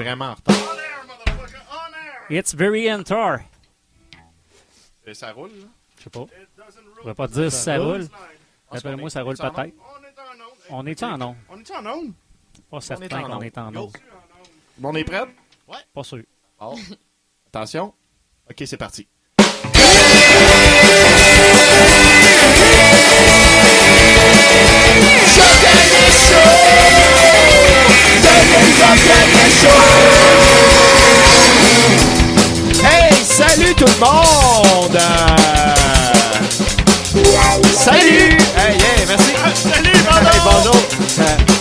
vraiment en retard. It's very enter. Et ça roule, là? Je sais pas. Je ne pas te dire si ça roule. D'après moi, ça roule peut-être. On est-tu en onde? On est-tu en onde? Pas certain qu'on est en onde. On est prêt? Pas sûr. Oh. Attention. OK, c'est parti. Hey, salut tout le monde! Salut! Hey, yeah, merci. Salut, hey, bonjour.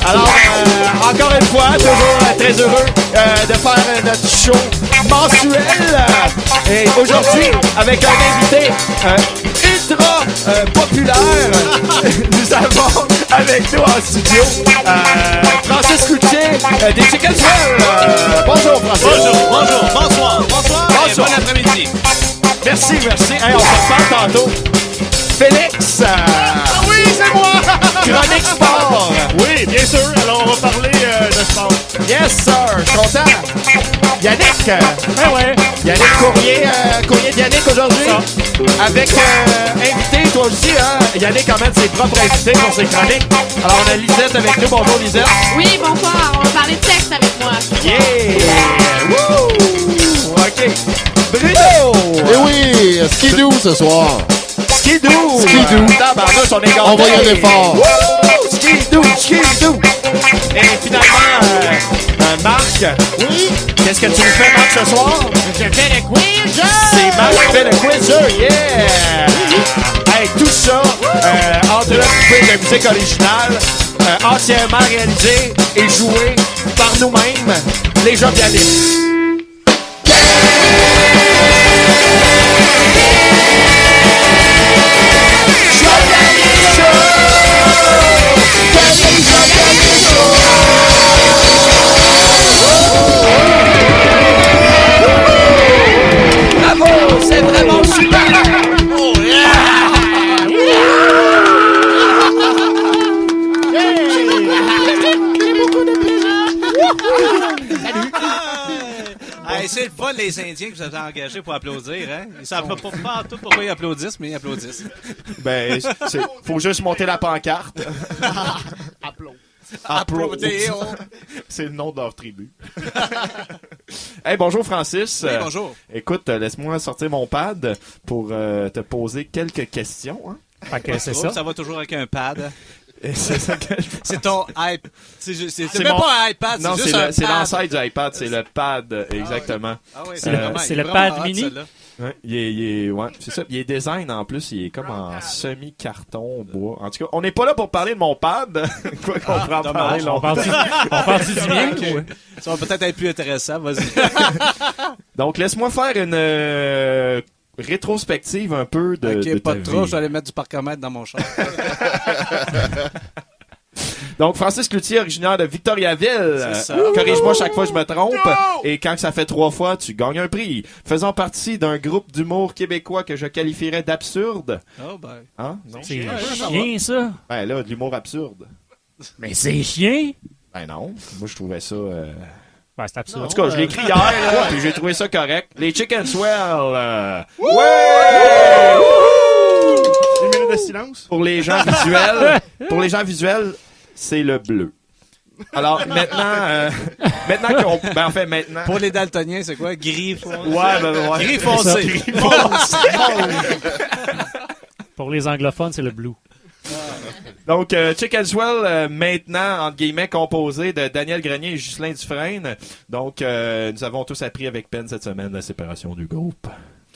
Alors, encore une fois, toujours très heureux de faire notre show mensuel. Et aujourd'hui, avec un invité ultra populaire, nous avons avec nous en studio Francis Cloutier des Chicken Swell. Bonjour, Francis. Bonjour, bonsoir. Et bon après-midi. Merci. Hey, on se reparle tantôt. Félix. Oui, c'est moi. Chronique Sport. Oui, bien sûr. Alors, on va parler de sport. Yes, sir. Je suis content. Yannick. Ouais. Yannick Courrier de Yannick aujourd'hui. Avec invité, toi aussi, hein? Yannick emmène ses propres invités pour ses chroniques. Alors, on a Lisette avec nous. Bonjour, Lisette. Oui, bonsoir. On va parler de sexe avec moi. Yeah! Woo! OK. Bruno! Eh oui, skidoo ce soir. Skidoo! Tabarnouche, on est gâtés. On va y aller fort. Woo! Skidoo! Et finalement, Marc. Oui. Qu'est-ce que tu nous fais, Marc, ce soir? Je fais le quiz. C'est Marc qui fait le quiz, yeah! Hey, tout ça, entrecoupé de musique originale, entièrement réalisé et joué par nous-mêmes, les jovialistes. Bravo, c'est vraiment super! Oh Hey, c'est le fun, les Indiens que vous avez engagés pour applaudir. Hein? Ils savent pas tout pourquoi ils applaudissent, mais ils applaudissent. Ben, faut juste monter la pancarte. Applaudéo. C'est le nom de leur tribu. Hey, bonjour Francis. Oui, bonjour. Écoute, laisse-moi sortir mon pad pour te poser quelques questions. Hein? Fait que c'est ça. Ça va toujours avec un pad. Et c'est ça que je pense. C'est ton iPad. C'est même mon- pas un iPad, Non, c'est juste un c'est pad. l'ancêtre du iPad, c'est le pad, exactement. Ah oui, C'est le pad mini. Ouais, ouais, c'est ça. Il est design en plus, il est comme en semi-carton bois. En tout cas, on n'est pas là pour parler de mon pad. Quoi qu'on prend dommage. parler On longtemps. parle-tu du mien? Ok. Ça va peut-être être plus intéressant, vas-y. Donc, laisse-moi faire une rétrospective un peu de Ok, pas ta de trop, vie. je vais aller mettre du parcomètre dans mon char. Donc, Francis Cloutier, originaire de Victoriaville. C'est ça. Corrige-moi chaque fois que je me trompe. Et quand ça fait 3 fois, tu gagnes un prix. Faisant partie d'un groupe d'humour québécois que je qualifierais d'absurde. Oh, ben. Hein? Non? C'est Ouais, ça chien, ça. Ben là, de l'humour absurde. Mais c'est chien. Ben non. Moi, je trouvais ça... Ben, c'est absurde. En tout cas, je l'ai écrit hier, là, puis j'ai trouvé ça correct. Les Chicken Swell. Ouais! Une minute de silence. Pour les gens visuels, c'est le bleu. Alors, maintenant maintenant... Pour les daltoniens, c'est quoi? Gris foncé. Ouais. Gris foncé. Gris foncé. Pour les anglophones, c'est le blue. Donc, Chicken Swell, maintenant, entre guillemets, composé de Daniel Grenier et Ghislain Dufresne. Donc, nous avons tous appris avec peine cette semaine la séparation du groupe.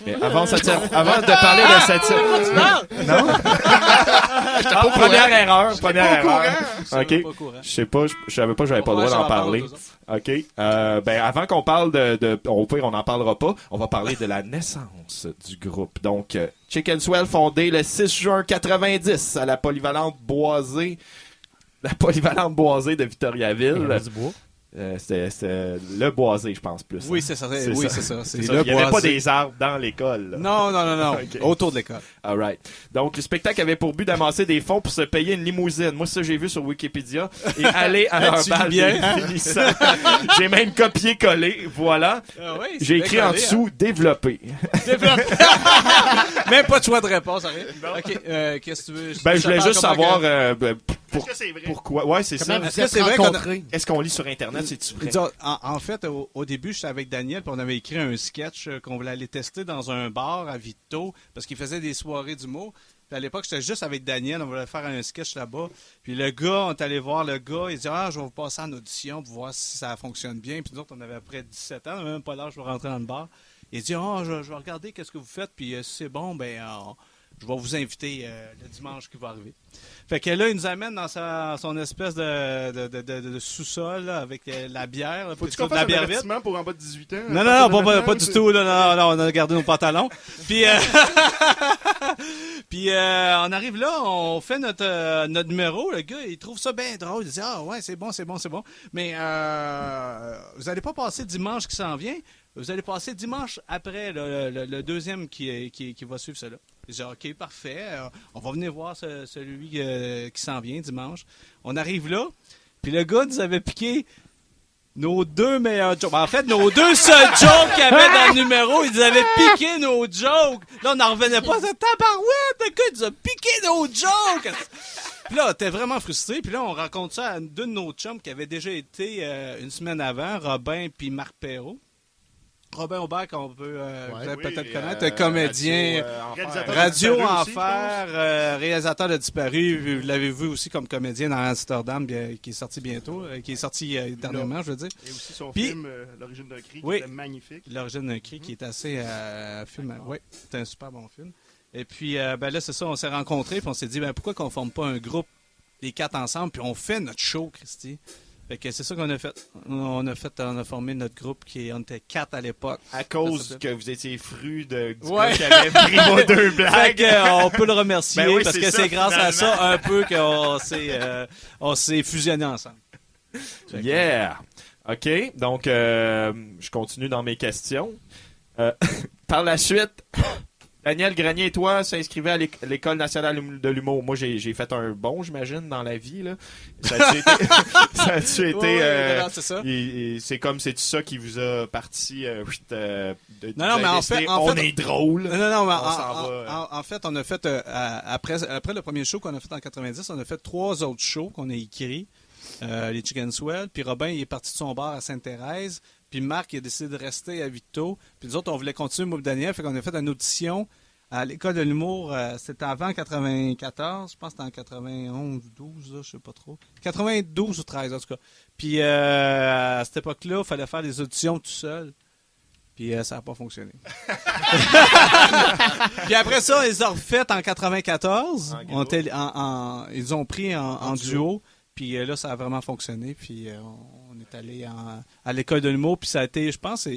Mais avant de parler de cette... Non? Première erreur. OK. Je sais pas, je savais pas, j'avais pas le droit d'en parler. OK. Ben, avant qu'on parle au pire, on n'en parlera pas. On va parler de la naissance du groupe. Donc, Chicken Swell, fondé le 6 juin 90 à la polyvalente boisée de Victoriaville. Du bois. C'était le boisé, je pense, plus. Oui, hein. c'est ça. C'est Oui, ça. c'est ça. C'est C'est ça. le Il n'y avait pas boisé. des arbres dans l'école. là. Non. Ok. Autour de l'école. All right. Donc, le spectacle avait pour but d'amasser des fonds pour se payer une limousine. Moi, ça, j'ai vu sur Wikipédia. Et aller à leur Tu bal lis bien, des hein? finissants. J'ai même copié-collé. Voilà. Oui, J'ai écrit en dessous « Développer Même pas de choix de réponse, rien. OK, qu'est-ce que tu veux? » Ben, je voulais juste savoir Est-ce que c'est vrai? pourquoi. Ouais, c'est ça. Comment vous Est-ce que êtes c'est vrai rencontrés? Est-ce qu'on lit sur Internet, c'est-tu vrai? Disons, en fait, au début, j'étais avec Daniel, puis on avait écrit un sketch qu'on voulait aller tester dans un bar à Vito, parce qu'il faisait des soirées d'humour. Puis à l'époque, j'étais juste avec Daniel, on voulait faire un sketch là-bas. Puis le gars, on est allé voir le gars, il dit « Ah, je vais vous passer en audition pour voir si ça fonctionne bien. » Puis nous autres, on avait à peu près 17 ans, on n'avait même pas l'âge pour rentrer dans le bar. Il dit « Ah, je vais regarder qu'est-ce que vous faites, puis si c'est bon, ben je vais vous inviter le dimanche qui va arriver. » Fait que là, il nous amène dans son espèce de sous-sol là, avec la bière. Faut-tu Puis qu'on de la fasse un bière vite. avertissement pour en bas de 18 ans? Non, À non, partir non, de pas maintenant, du tout. Là, non, on a gardé nos pantalons. Puis, puis on arrive là, on fait notre numéro. Le gars, il trouve ça bien drôle. Il dit « Ah ouais, c'est bon. Mais vous allez pas passer dimanche qui s'en vient. Vous allez passer dimanche après le deuxième qui va suivre cela. » J'ai dit « OK, parfait. On va venir voir celui qui s'en vient dimanche. » On arrive là, puis le gars nous avait piqué nos deux meilleurs jokes. En fait, nos deux seuls jokes qu'il y avait dans le numéro, ils nous avaient piqué nos jokes. Là, on n'en revenait pas. C'est tabarouette, le gars, il nous a piqué nos jokes. Puis là, on était vraiment frustrés. Puis là, on raconte ça à deux de nos chums qui avaient déjà été une semaine avant, Robin puis Marc Perrault. Robin Aubert, qu'on peut vous allez peut-être connaître, un comédien, Radio Enfer, réalisateur de Disparu. Vous l'avez vu aussi comme comédien dans Amsterdam, qui est sorti bientôt, qui est sorti dernièrement, je veux dire. Et aussi son Puis- film L'origine d'un cri, qui Oui. était magnifique. L'origine d'un cri, qui est assez film. Oui, c'est un super bon film. Et puis, ben là, c'est ça, on s'est rencontrés, puis on s'est dit, ben pourquoi qu'on forme pas un groupe, les quatre ensemble, puis on fait notre show, Christy. Fait que c'est ça qu'on a fait. On a formé notre groupe, on était 4 à l'époque. À cause que vous étiez fru du Ouais. gars qui avait pris vos deux Fait blagues. que, on peut le remercier Ben oui, parce c'est que ça, c'est grâce à finalement. ça un peu qu'on s'est fusionnés ensemble. Fait que- Yeah! OK, donc je continue dans mes questions. Par la suite, Daniel Grenier et toi s'inscrivez à l'École nationale de l'humour. Moi, j'ai fait un bond, j'imagine, dans la vie. Là. Ça a-tu été... ça a-tu été Ouais, non, c'est ça. c'est comme, c'est ça qui vous a parti Non, mais en fait- on est drôle. Non, mais On s'en va, en fait, on a fait, après le premier show qu'on a fait en 90, on a fait 3 autres shows qu'on a écrits. Les Chicken Swell, puis Robin il est parti de son bar à Sainte-Thérèse, puis Marc il a décidé de rester à Vito, puis nous autres on voulait continuer moi et Daniel, fait qu'on a fait une audition à l'école de l'humour, c'était avant 94, je pense que c'était en 91 ou 12, là, je sais pas trop. 92 ou 13 en tout cas. Puis à cette époque-là, il fallait faire des auditions tout seul. Puis ça n'a pas fonctionné. Puis après ça, ils ont refait en 94. Ils ont pris en duo. Puis là, ça a vraiment fonctionné. Puis on est allé à l'école de l'humour. Puis ça a été, je pense,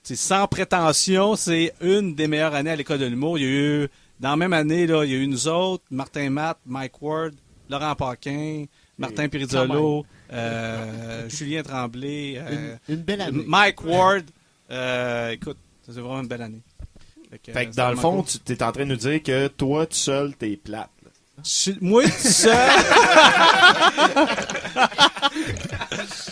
c'est sans prétention, c'est une des meilleures années à l'école de l'humour. Il y a eu, dans la même année, là, il y a eu nous autres, Martin Matt, Mike Ward, Laurent Paquin, Martin Pirizolo, Julien Tremblay, Une belle année. Mike Ward. Écoute, c'est vraiment une belle année. Fait que dans le fond, tu es en train de nous dire que toi, tout seul, t'es plate. Là. Moi, tout seul.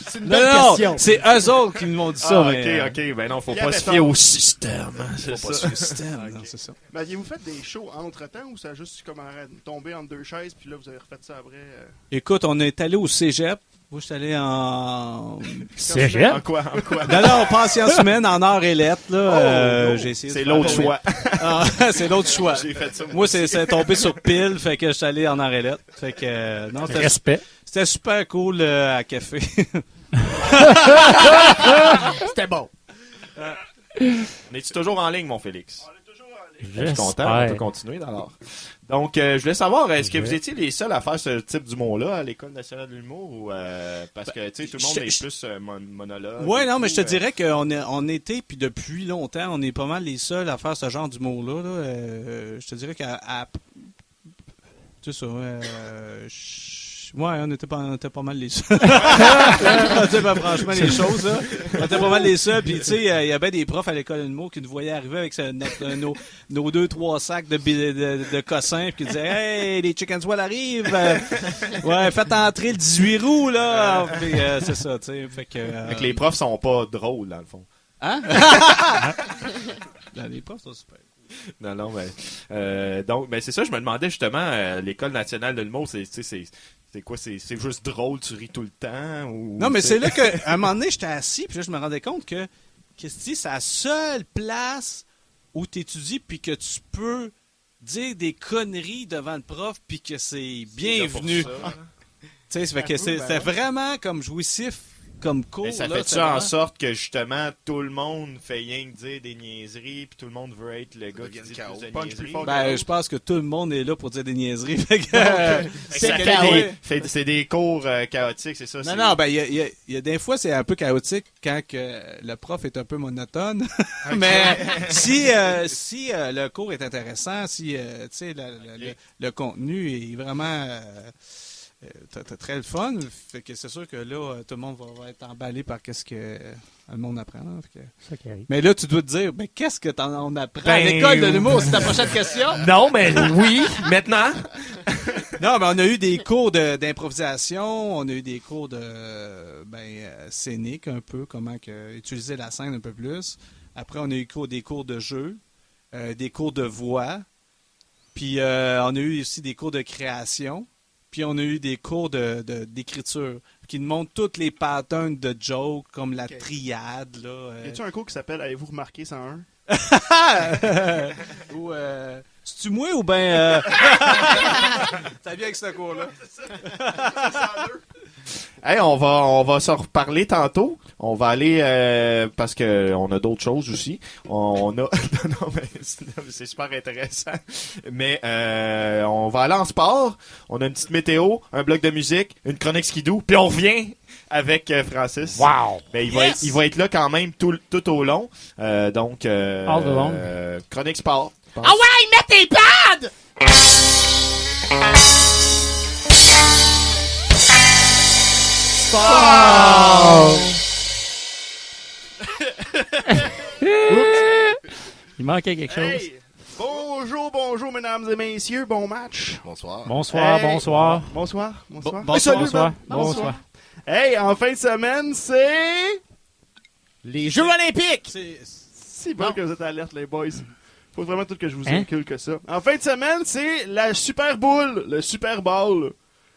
C'est une belle Non, question. c'est eux autres qui m'ont dit ça. Ah, mais, ok. Ben non, faut il y pas avait se fier tort. au système. C'est Faut pas ça. se système, non, c'est ça. Mais aviez-vous fait des shows entre-temps ou ça a juste comme tombé entre deux chaises puis là vous avez refait ça après? Écoute, on est allé au cégep. Moi, je suis allé en... Cégep? En quoi? Non, pas en sciences humaines, en arts et lettres. Là, Oh, j'ai essayé de c'est faire- l'autre choix. Ah, c'est l'autre choix. J'ai fait ça. Moi, c'est tombé sur pile, fait que je suis allé en arts et lettres. Fait que, non, Respect. c'était super cool à café. C'était bon. Mais tu es toujours en ligne, mon Félix? Je suis content, J'espère. on peut continuer alors. Donc, je voulais savoir, est-ce que vous étiez les seuls à faire ce type d'humour-là à l'École nationale de l'humour ou parce que tu sais tout le monde est plus monologue? Ouais, et non, mais tout, je te dirais qu'on était, puis depuis longtemps, on est pas mal les seuls à faire ce genre d'humour-là. Là. Je te dirais qu'à tu sais ça, Ouais, on était pas mal les seuls. On était pas franchement les choses, là. On était pas mal les seuls. Puis, tu sais, il y avait des profs à l'école de mots qui nous voyaient arriver avec nos 2-3 sacs de cossins, puis qui disaient « Hey, les Chicken Swell arrivent! Ouais, faites entrer le 18 roues, là! » Puis, c'est ça, tu sais. Fait que les profs sont pas drôles, dans le fond. Hein? Les profs sont super. Non, mais donc, c'est ça, je me demandais justement, l'École nationale de l'humour, c'est quoi? C'est juste drôle, tu ris tout le temps? Ou, non, mais c'est là qu'à un moment donné, j'étais assis, puis là, je me rendais compte que c'est la seule place où tu étudies, puis que tu peux dire des conneries devant le prof, puis que c'est bienvenu. Tu sais, ça fait que c'était vraiment comme jouissif. Comme cours, mais ça là, fait ça en sorte que justement tout le monde fait rien que dire des niaiseries puis tout le monde veut être le gars qui dit plus de niaiseries. Ben, je pense que tout le monde est là pour dire des niaiseries. Fait que, c'est des cours chaotiques, c'est ça. Non, ben il y a des fois c'est un peu chaotique quand que le prof est un peu monotone. Mais si le cours est intéressant, si tu sais le contenu est vraiment très le fun. Fait que c'est sûr que là, tout le monde va être emballé par qu'est-ce que le monde apprend. Là, ça qui arrive. Mais là, tu dois te dire, mais qu'est-ce que on apprend à l'école de l'humour? C'est ta prochaine question? Non, mais oui, maintenant. Non, mais on a eu des cours d'improvisation, on a eu des cours de scénique un peu, comment utiliser la scène un peu plus. Après, on a eu des cours de jeu, des cours de voix, puis on a eu aussi des cours de création. Puis on a eu des cours d'écriture qui nous montrent toutes les patterns de jokes, comme la triade. Y a-tu un cours qui s'appelle « Avez-vous remarqué 101 » Ou c'est-tu moi ou ben... T'as bien avec ce cours-là. Hey, on va s'en reparler tantôt. On va aller parce que on a d'autres choses aussi. On a non mais c'est super intéressant. Mais on va aller en sport. On a une petite météo, un bloc de musique, une chronique skidoo, puis on revient avec Francis. Wow. Mais il va être là quand même tout au long. Donc all the long. Chronique sport. Ah ouais, mets tes pads! Il manquait quelque chose. Hey! Bonjour, mesdames et messieurs. Bon match. Bonsoir. Bonsoir, Hey! bonsoir. Bonsoir. Bonsoir, Salut, bonsoir, man. bonsoir. Hey, en fin de semaine, c'est... Les Jeux Olympiques! Si bon que vous êtes alerte, les boys. Faut vraiment tout que je vous Hein? incule que ça. En fin de semaine, c'est la Super Bowl, le Super Bowl.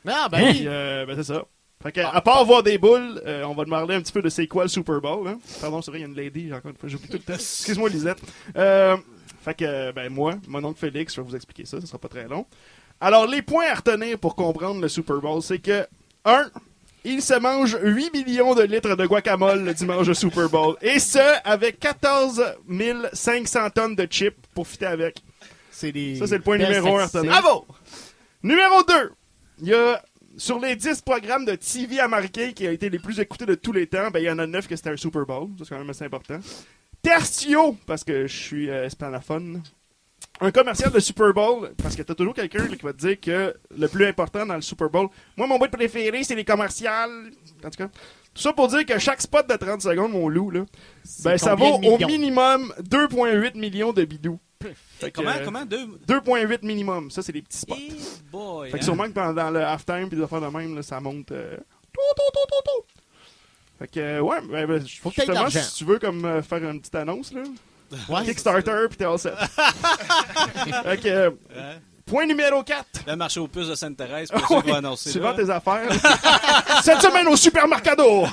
Ah, ben Puis, c'est ça. Fait que, à part voir des boules, on va demander un petit peu de c'est quoi le Super Bowl. Hein? Pardon, c'est vrai, il y a une lady, encore une fois, j'oublie tout le temps. Excuse-moi, Lisette. Fait que, moi, mon oncle Félix, je vais vous expliquer ça, sera pas très long. Alors, les points à retenir pour comprendre le Super Bowl, c'est que, 1, il se mange 8 millions de litres de guacamole le dimanche de Super Bowl. Et ce, avec 14 500 tonnes de chips pour fitter avec. Ça, c'est le point numéro 1 à retenir. Bravo! Numéro 2, il y a, sur les 10 programmes de TV américains qui ont été les plus écoutés de tous les temps, ben, il y en a 9 que c'était un Super Bowl. Ça, c'est quand même assez important. Tertio, parce que je suis hispanophone. Un commercial de Super Bowl, parce que t'as toujours quelqu'un là, qui va te dire que le plus important dans le Super Bowl, moi, mon bout préféré, c'est les commerciales. En tout cas, tout ça pour dire que chaque spot de 30 secondes, mon loup, là, ben, ça vaut au minimum 2,8 millions de bidous. Fait que, Comment? 2,8 minimum. Ça, c'est les petits spots. Hey boy, Fait que sûrement que pendant le halftime, puis des affaires de même, là, ça monte. Fait que, ouais, ben, Faut que t'aies de justement, l'argent. si tu veux comme faire une petite annonce, là, Ouais. Kickstarter, puis t'es all set. Fait que, point numéro 4. le marché aux puces de Sainte-Thérèse, pour ça qu'on va annoncer. Tu là. vends tes affaires. Cette semaine au Supermercado.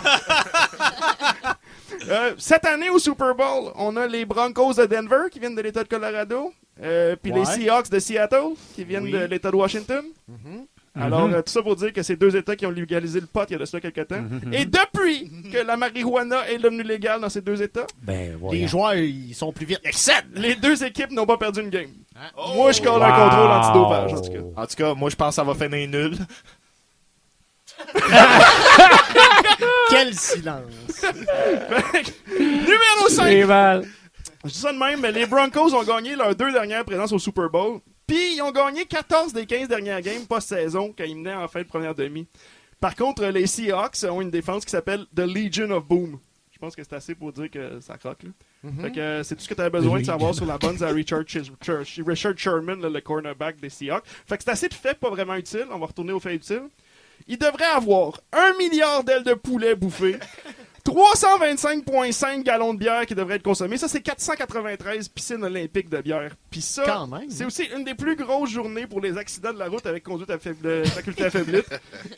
Cette année au Super Bowl, on a les Broncos de Denver qui viennent de l'État de Colorado. Puis les Seahawks de Seattle qui viennent de l'État de Washington. Alors, tout ça pour dire que c'est deux États qui ont légalisé le pot il y a de cela quelques temps. Et depuis que la marijuana est devenue légale dans ces deux États, Ben, Les joueurs, ils sont plus vite. les deux équipes n'ont pas perdu une game. Moi, je colle un contrôle antidopage, en tout cas. En tout cas, moi je pense que ça va finir nul. Quel silence! Numéro 5. c'est mal. Je dis ça de même, mais les Broncos ont gagné leurs 2 dernières présences au Super Bowl. Puis, ils ont gagné 14 des 15 dernières games post-saison quand ils menaient en fin de première demi. Par contre, les Seahawks ont une défense qui s'appelle The Legion of Boom. Je pense que c'est assez pour dire que ça croque. Là. Fait que c'est tout ce que tu avais besoin de savoir sur la bonne à Richard Sherman, le cornerback des Seahawks. Fait que c'est assez de fait, pas vraiment utile. On va retourner aux faits utiles. Il devrait avoir 1 milliard d'ailes de poulet bouffées, 325,5 gallons de bière qui devraient être consommés. Ça, c'est 493 piscines olympiques de bière. Puis ça, Quand même. c'est aussi une des plus grosses journées pour les accidents de la route avec conduite à faculté affaiblite.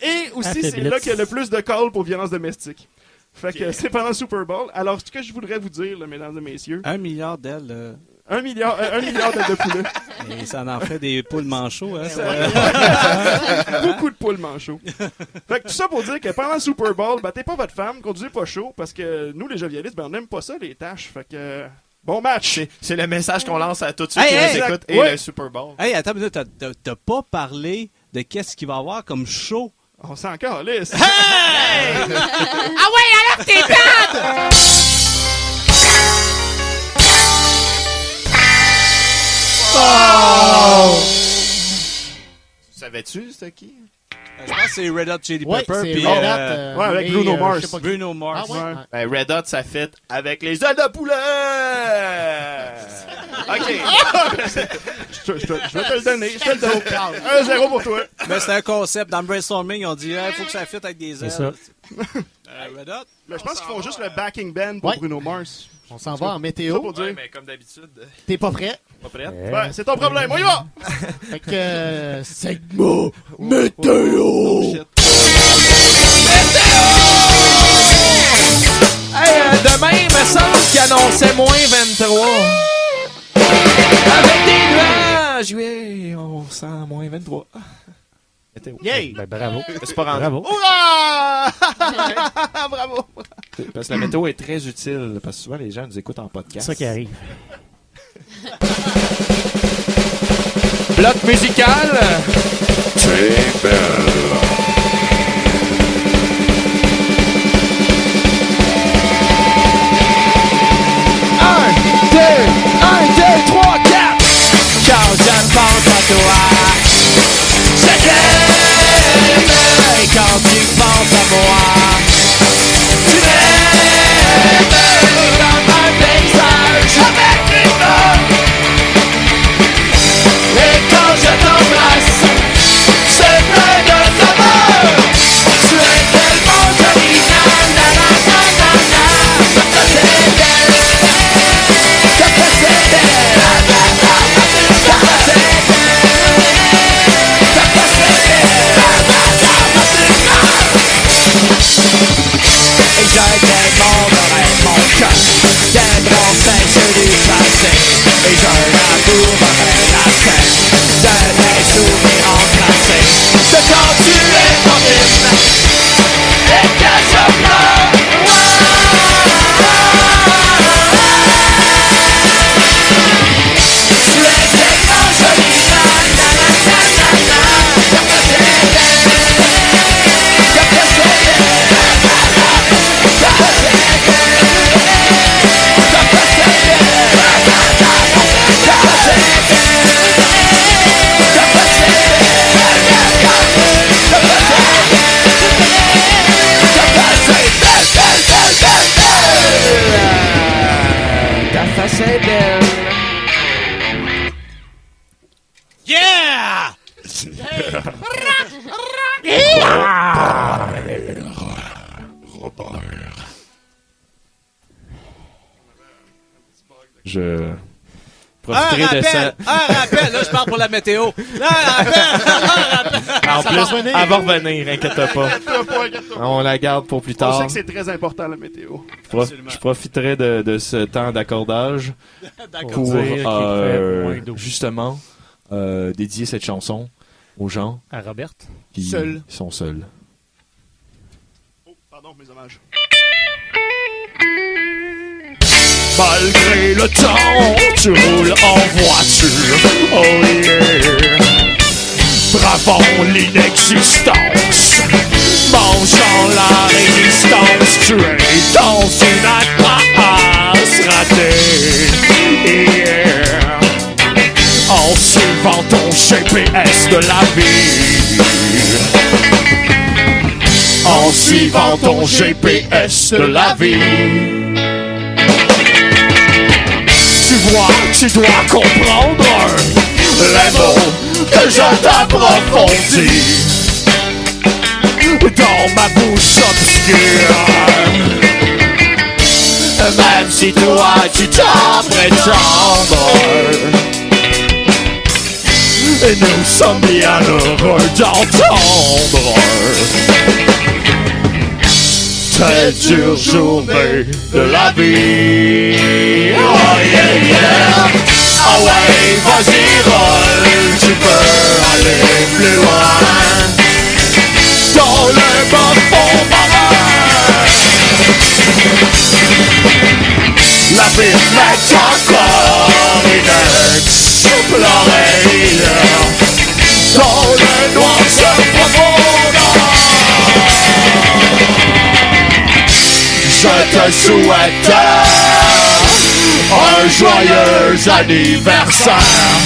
Et aussi, c'est là qu'il y a le plus de calls pour violence domestique. Fait que c'est pendant le Super Bowl. Alors, ce que je voudrais vous dire, là, mesdames et messieurs... 1 milliard d'ailes. 1 milliard d'ailes de poulet. Et ça en fait des poules manchots. Hein, Beaucoup de poules manchots. Fait que tout ça pour dire que pendant le Super Bowl, battez pas votre femme, conduisez pas chaud, parce que nous, les jovialistes, on n'aime pas ça, les tâches. Fait que... Bon match! C'est le message qu'on lance à tous ceux qui Hey, nous écoutent et ouais. le Super Bowl. Hey, attends une minute, t'as pas parlé de qu'est-ce qu'il va y avoir comme show. On s'en calisse. Ah ouais, alors tes pattes! Savais-tu, c'était qui? Je pense que c'est Red Hot Chili Ouais, Pepper. c'est puis, Red Hot, ouais, avec et, Bruno Mars. je sais pas qui. Bruno Mars. Ah ouais? Ouais. Ben, Red Hot, ça fait avec les ailes de poulet! OK. Je vais te le donner. Je te le donne. 1-0 pour toi. Mais c'est un concept. Dans le brainstorming, on dit il faut que ça fitte avec des ailes. C'est ça. Red Hot? Là, je pense qu'ils font juste le backing band pour Ouais. Bruno Mars. On s'en va en Ça météo. pour dire. Ouais, mais comme d'habitude, T'es pas prêt? pas prête. Ouais, c'est ton problème. On y va! Fait que segment météo. Oh, shit. Hey, demain, il me semble qu'il annonçait moins 23. Avec des nuages, oui, on sent moins 23. Météo. Yay! Ben, bravo. C'est pas rendu. Bravo. Hurrah! Bravo! Parce que la météo est très utile, parce que souvent les gens nous écoutent en C'est podcast. ça qui arrive. Bloc musical. Un, deux, trois, quatre. Quand je pense à toi, je t'aime. Et quand tu penses à moi, tu m'aimes. Comme un paysage avec une note. Et quand je t'embrasse, c'est plein de saveur. Tu es tellement jolie, na na na na na na. Ça c'est belle, ça c'est belle, la la la. Ça c'est belle, ça c'est belle, la la la. Et j'ai tellement dans mon cœur, des bronzés sur du passé. Et j'ai un amour après la scène, de tes souvenirs encrassés. De quand tu es dans tes mains, et que je pleure. Tu es tellement jolie, na na na na na na. Ça c'est belle, ça c'est belle, la la la. Ça c'est belle, ça c'est belle, la la la. Ça c'est ta face est belle. Yeah! Je Un profiterai de ça. rappel! Un rappel! Là, je parle pour la météo. Un rappel! En Ça plus, va revenir. elle va revenir, inquiète pas. On la garde pour plus On tard. sait que c'est très important, la météo. Je profiterai de ce temps d'accordage pour dire qu'il fait moins 12. justement dédier cette chanson aux gens À Robert. qui Seuls. sont seuls. Oh, pardon, mes hommages. Malgré le temps, tu roules en voiture. Oh yeah. Bravant l'inexistence, mangeant la résistance, tu es dans une impasse ratée. Yeah. En suivant ton GPS de la vie. En suivant ton GPS de la vie. Tu dois comprendre les mots que je t'approfondis dans ma bouche obscure. Même si toi tu t'en prétendre, nous sommes bien heureux d'entendre ces dures journées de la vie. Oh yeah yeah. Ah ouais, vas-y roll, tu peux aller plus loin dans le bas fond marin. La vie m'est encore inexplorée dans le noir profond. Je te souhaite un joyeux anniversaire,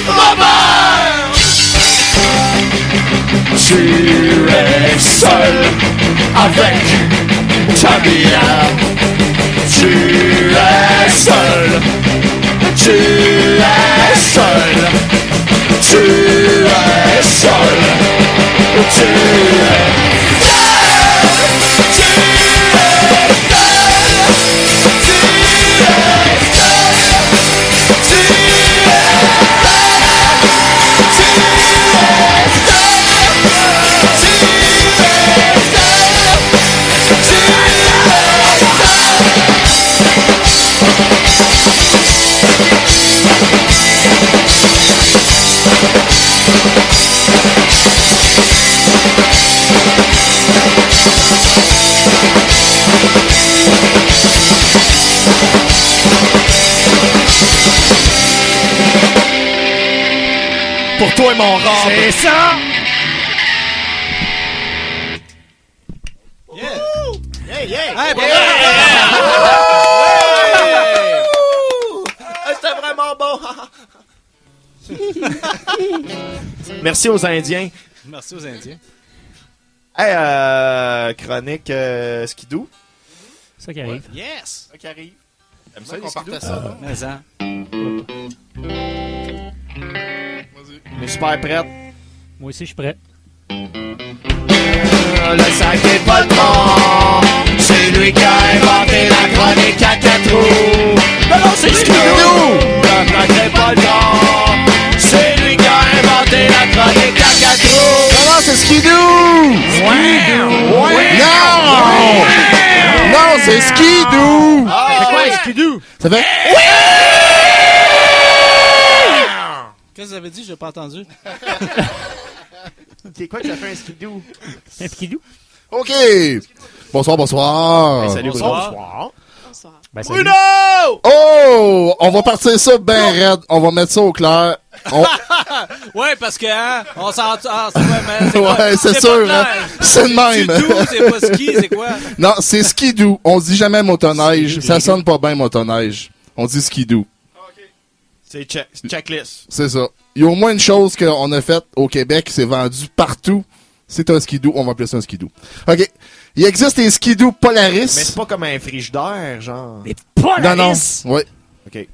ma mère. Tu es seul avec ta bière. Tu es seul. Tu es seul. Tu es seul. Tu es pour toi et mon robe. C'est ça! Hey, C'était vraiment bon. Merci aux Indiens. Merci aux Indiens. Hey, chronique skidoo. Ça qui arrive. Yes! Ça qui arrive. T'aimes ça, qu'on partait ça. Mais ça. On est super prête. Moi aussi, je suis prêt. Le sac est pas le bon. C'est lui qui a inventé la chronique à 4 roues. Non, c'est skidoo. Le sac est pas le bon. C'est lui qui a inventé la chronique à 4 roues. Comment c'est skidoo? Non! Non, c'est skidoo! C'est quoi un skidoo? Ça fait... Qu'est-ce que vous avez dit? J'ai pas entendu. C'est quoi que ça fait un skidoo? Un skidoo? OK! Bonsoir, bonsoir. Hey, salut, Bonsoir. Bruno. Bonsoir. Ben, salut. Bruno! Oh! On va partir ça bien raide. On va mettre ça au clair. Ouais, parce que, hein, on s'en... Ah, c'est quoi, mais c'est quoi? Ouais, c'est pas sûr, clair. hein. C'est le même. Skidoo, c'est pas ski, c'est quoi? Non, c'est skidoo. On dit jamais motoneige. Ça sonne pas bien, motoneige. On dit skidoo. C'est checklist. C'est ça. Il y a au moins une chose qu'on a faite au Québec, c'est vendu partout. C'est un skidoo, on va appeler ça un skidoo. OK. Il existe des skidoo Polaris. Mais c'est pas comme un frigidaire, genre. Mais Polaris! Non, non. Oui. OK.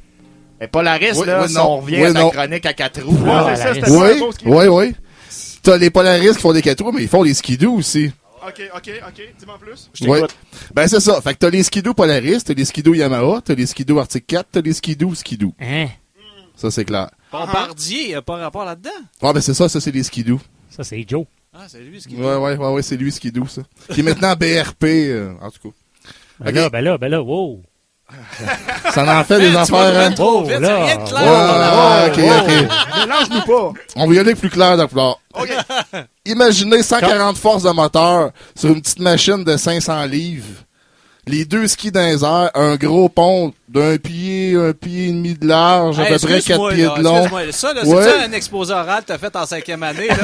Mais Polaris, Oui, là, oui, si non. on revient Oui, à la non. chronique à 4 roues, Ouais, là. c'est ça, c'était Oui. pas un Oui, bon skidoo. oui, oui. T'as les Polaris qui font des 4 roues, mais ils font des skidoo aussi. OK. Dis-moi en plus. Je t'écoute. Ouais. Ben, c'est ça. Fait que t'as les skidoo Polaris, t'as les skidoo Yamaha, t'as les skidoo Arctic 4, t'as les skidoo skidoo. Hein? Ça, c'est clair. Bombardier, il a pas rapport là-dedans. Ouais, ben, c'est ça, c'est les skidoo. Ça, c'est Joe. Ah, c'est lui, Skidoo. Ouais, c'est lui skidoo, ça. Qui est maintenant BRP, en tout cas. Ben Ok. là, wow. Ça en fait des Tu vas affaires, hein. trop vite, là. c'est rien de clair. Ouais, ok. Mélange-nous pas. On va y aller plus clair de couleur. Imaginez 140 forces de moteur sur une petite machine de 500 livres les 2 skis dans les airs, un gros pont d'un pied, 1 pied et demi de large, à peu près 4 pieds de long. Excuse-moi, ça, là, Ouais. c'est ça un exposé oral que t'as fait en 5e année, là?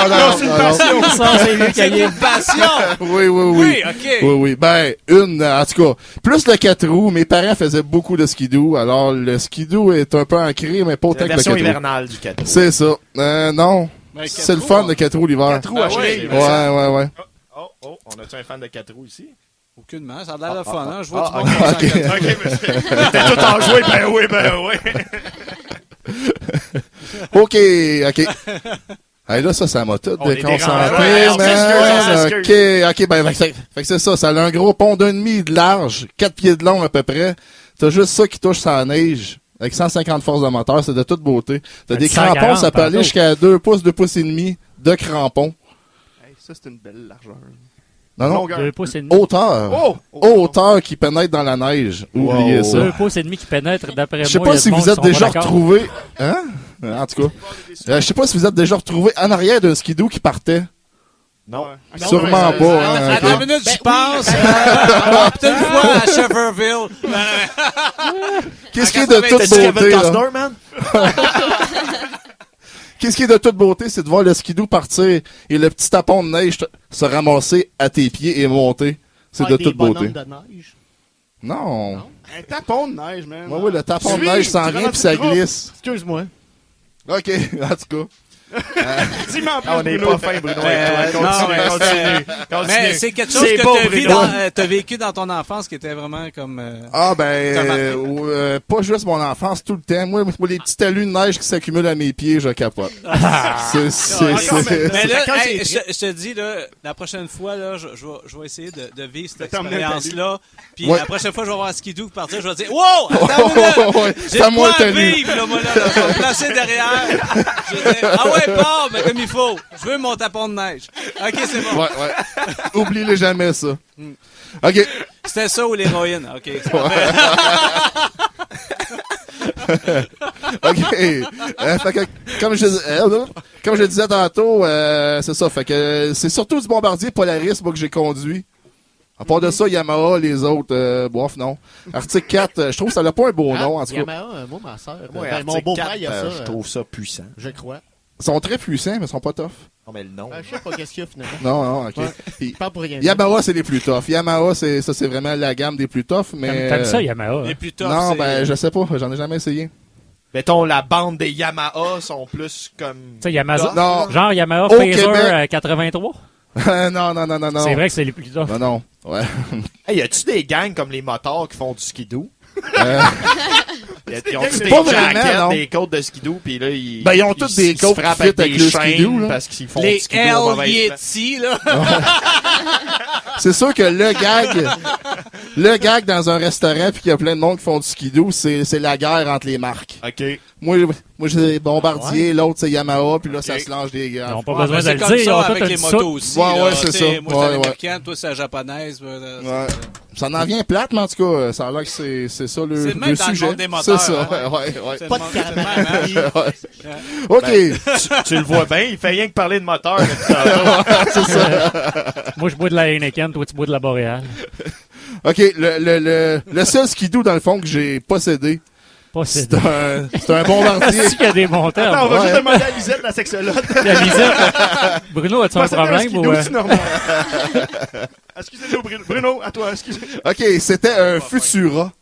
Non, c'est une passion. Ça, c'est lui qui C'est a une passion! Oui. Oui, OK. Oui. Ben, en tout cas, plus le 4 roues, mes parents faisaient beaucoup de skidoo, alors le skidoo est un peu ancré, mais pas autant La que le version 4 roues. hivernale du 4 roues. C'est ça. Non. Mais C'est le 4 fun, roues, le 4 roues l'hiver. 4 roues Ah à ouais, chez. Ouais. Oh, on a-tu un fan de 4 roues ici? Aucunement, ça a l'air de fun, hein? Je vois du monde ok. qui s'en Ok, mais t'es tout enjoué, ben oui. OK. Hey, là, ça m'a tout On est déconcentré, dérangé. Ouais, man. on s'excuse. OK, ben, fait que c'est ça. Ça a un gros pont d'1,5 de large, 4 pieds de long à peu près. T'as juste ça qui touche sa neige. Avec 150 forces de moteur, c'est de toute beauté. T'as des 140 crampons, ça peut aller tantôt. jusqu'à 2 pouces et demi de crampons. Hey, ça, c'est une belle largeur. Non, Longueur. 2 pouces et demi. hauteur. Hauteur qui pénètre dans la neige. Oubliez ça. 2 pouces et demi qui pénètrent d'après moi. Je sais il y pas a si du monde vous qui êtes seront déjà pas d'accord. retrouvés. Hein? En tout cas. Je sais pas si vous êtes déjà retrouvés en arrière d'un skidoo qui partait. Non. Ouais. Sûrement pas. Hein, Attends ok. une minute, j'y pense. Peut-être une fois à Cheverville. Qu'est-ce qui est de toute T'as dit Kevin beauté, là? Costner, man? Qu'est-ce qui est de toute beauté, c'est de voir le skidoo partir et le petit tapon de neige se ramasser à tes pieds et monter. C'est de toute beauté. de neige. Non. Un tapon de neige, man. Oui, le tapon de Suis, neige s'en tu vient rentres puis ça trop. glisse. Excuse-moi. OK, en tout cas. Dis-moi en plus, On n'est Bruno. pas fin, Bruno. non, Continue. Mais c'est quelque chose C'est que beau, Bruno. t'as vécu dans ton enfance qui était vraiment comme... Ah T'as marqué. pas juste mon enfance, tout le temps. Moi, les petits talus de neige qui s'accumulent à mes pieds, je capote. C'est... Mais là, quand hey, c'est je te dis, là, la prochaine fois, là, je vais essayer de vivre cette t'emmener un expérience-là. Puis Ouais. la prochaine fois, je vais voir un skidoo partir, je vais dire, wow! Attends une minute! Ouais, J'ai fais-moi de quoi un talus. vivre, là, moi, là. Je vais me placer derrière. Je vais dire, ah ouais, pars, mais comme il faut. Je veux mon tapon de neige. OK, c'est bon. Ouais. Oubliez-le jamais, ça. OK. C'était ça ou l'héroïne. OK, c'est parfait. OK. Fait que, comme je disais tantôt, c'est ça. Fait que c'est surtout du bombardier Polaris moi, que j'ai conduit. À part de ça, Yamaha, les autres, bof, non. Arctic 4, je trouve que ça n'a pas un beau nom, en tout cas. Yamaha, moi, ma soeur. Moi, mon Arctic beau-frère, 4, il y a ça. je trouve ça puissant. Je crois. Ils sont très puissants, mais ils sont pas tough. Non, mais le nom. Je sais pas qu'est-ce qu'il y a finalement. Non, OK. Ouais. Puis, Pas pour rien. Yamaha, c'est les plus tough. Yamaha, c'est vraiment la gamme des plus tough, mais... T'aimes ça, Yamaha? Les Hein? plus tough, Non, c'est- ben, je sais pas. J'en ai jamais essayé. Mettons, la bande des Yamaha sont plus comme... Tu sais, Yamaha, Non. genre Yamaha Au Phaser Québec. 83? non. C'est vrai que c'est les plus tough. Non. Ouais. Hey, y a-tu des gangs comme les motards qui font du skidoo? Euh, Ils ont tous des Pas vraiment, jackets, non. des côtes de skidoo, puis là, ils... Ben, ils ont toutes des se côtes qui frappent fit avec avec des le chaînes skidoo, là. parce qu'ils font Les du skidoo au mauvais L temps. Yeti, là. c'est sûr que le gag dans un restaurant puis qu'il y a plein de monde qui font du skidoo, c'est la guerre entre les marques. OK. Moi j'ai Bombardier, l'autre c'est Yamaha, puis là ça se lance des Ils gars. n'ont pas Ouais, besoin mais de c'est le comme dire. Ils ça ont tout avec un les petit motos saut. aussi. Ouais, là. ouais, c'est T'sais, ça. Moi, je suis Ouais, à ouais. l'américaine, toi, c'est la japonaise. Ouais. Ça en vient plate, mais en tout cas, ça a l'air que c'est ça le, C'est même le dans le sujet. monde des moteurs, C'est ça, hein. ouais. C'est Pas le de monde- c'est le caramel. même, hein. OK. Tu le vois bien, il fait rien que parler de moteur depuis tantôt. Moi, je bois de la Heineken, toi, tu bois de la Boréal. OK, le seul skidoo dans le fond que j'ai possédé, Pas c'est un bombardier. C'est qu'il y a des monteurs. Attends, on va Ouais. juste demander à Lisette, la sexologue. La Lisette. Bruno, as-tu un problème? skidoo, Ou, c'est normal. Excusez-nous, Bruno, à toi, excusez. OK, c'était un Futura.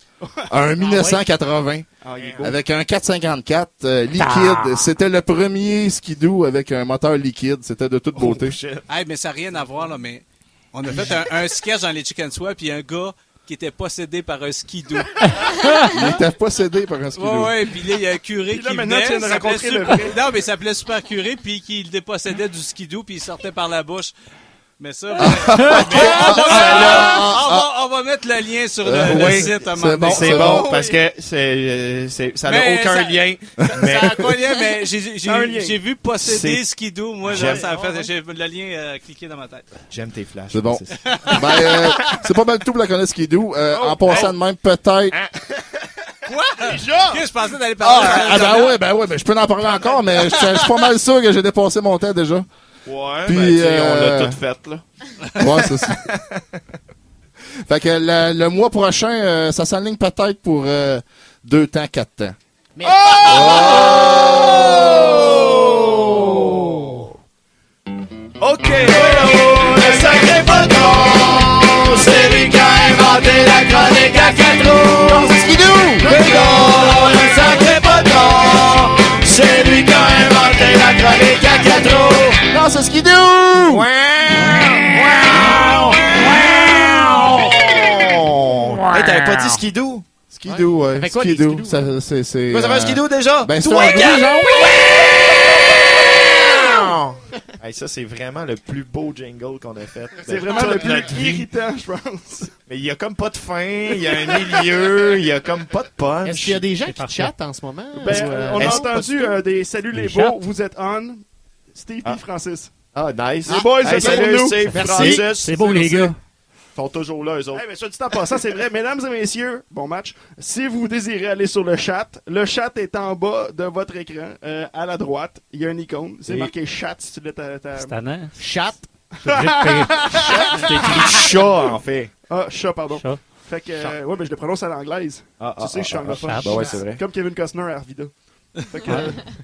Un 1980. Ah, il est beau. Avec un 454 liquide. C'était le premier skidoo avec un moteur liquide. C'était de toute beauté. Hey, mais ça n'a rien à voir, là, mais on a fait un sketch dans les Chicken Swap, puis un gars qui était possédé par un skidoo. Il était possédé par un skidoo. Ouais, puis là, il y a un curé Puis là, qui maintenant, venait, tu viens de s'appelait rencontrer le Super- vrai. Non, mais il s'appelait Super Curé, puis qui le dépossédait du skidoo, puis il sortait par la bouche. Mais ça, on va mettre le lien sur le oui, site à un c'est moment bon, donné. C'est c'est bon, bon. parce que ça n'a Mais aucun ça- lien. Mais Ça a pas lien, mais j'ai un lien. j'ai vu posséder C'est- skidoo. Moi, là, J'aime- ça a fait, j'ai le lien cliqué dans ma tête. j'aime tes flashs. C'est bon. ça. Ben, c'est pas mal tout pour la connaître skidoo. En passant de même, peut-être. Quoi? Déjà? Je pensais d'aller parler. Ben ouais, je peux en parler encore, mais je suis pas mal sûr que j'ai dépassé mon temps déjà. Ouais, Puis, ben, tu sais, on l'a tout fait, là. Ouais, c'est ça. Fait que le mois prochain, ça s'enligne peut-être pour 2 temps, 4 temps. Mais... OK. Le sacré poton, c'est lui qui a inventé la chronique à 4 roues. Non, c'est Skidoo! Le sacré poton, c'est lui qui a inventé la chronique à 4 roues. Non, c'est Skidoo! Hey, t'avais pas dit skidoo? Skidoo, ouais. Ça fait quoi, les Skidoo. skidoo? C'est... Quoi, ça fait un skidoo déjà? Ben, c'est Toi, un gars! gros, genre. Hey, ça, c'est vraiment le plus beau jingle qu'on a fait. C'est vraiment le plus irritant, je pense. Mais il y a comme pas de fin, il y a un milieu, il y a comme pas de punch. Est-ce qu'il y a des gens qui parfait. chattent en ce moment? Ben, Ou, on a est-ce- entendu des salut les Des beaux, chats. vous êtes on. Steve Ah. et Francis. Ah, nice. Les boys, Hey, c'est pour salut, nous. Steve, Merci. Francis. C'est beau, les gars. Ils sont toujours là, eux autres. Hey, mais soit dit en passant, c'est vrai, mesdames et messieurs, bon match. Si vous désirez aller sur le chat est en bas de votre écran, à la droite. Il y a une icône. C'est Et- marqué chat si tu l'as ta... C'est tannant. Chat. T'es obligé de payer. C'est écrit chat, en fait. Ah, chat, pardon. Chat. Fait que, ouais, mais je le prononce à l'anglaise. Tu sais que je suis anglophone. chat. Bah ouais, c'est vrai. Comme Kevin Costner à Arvida. Fait que,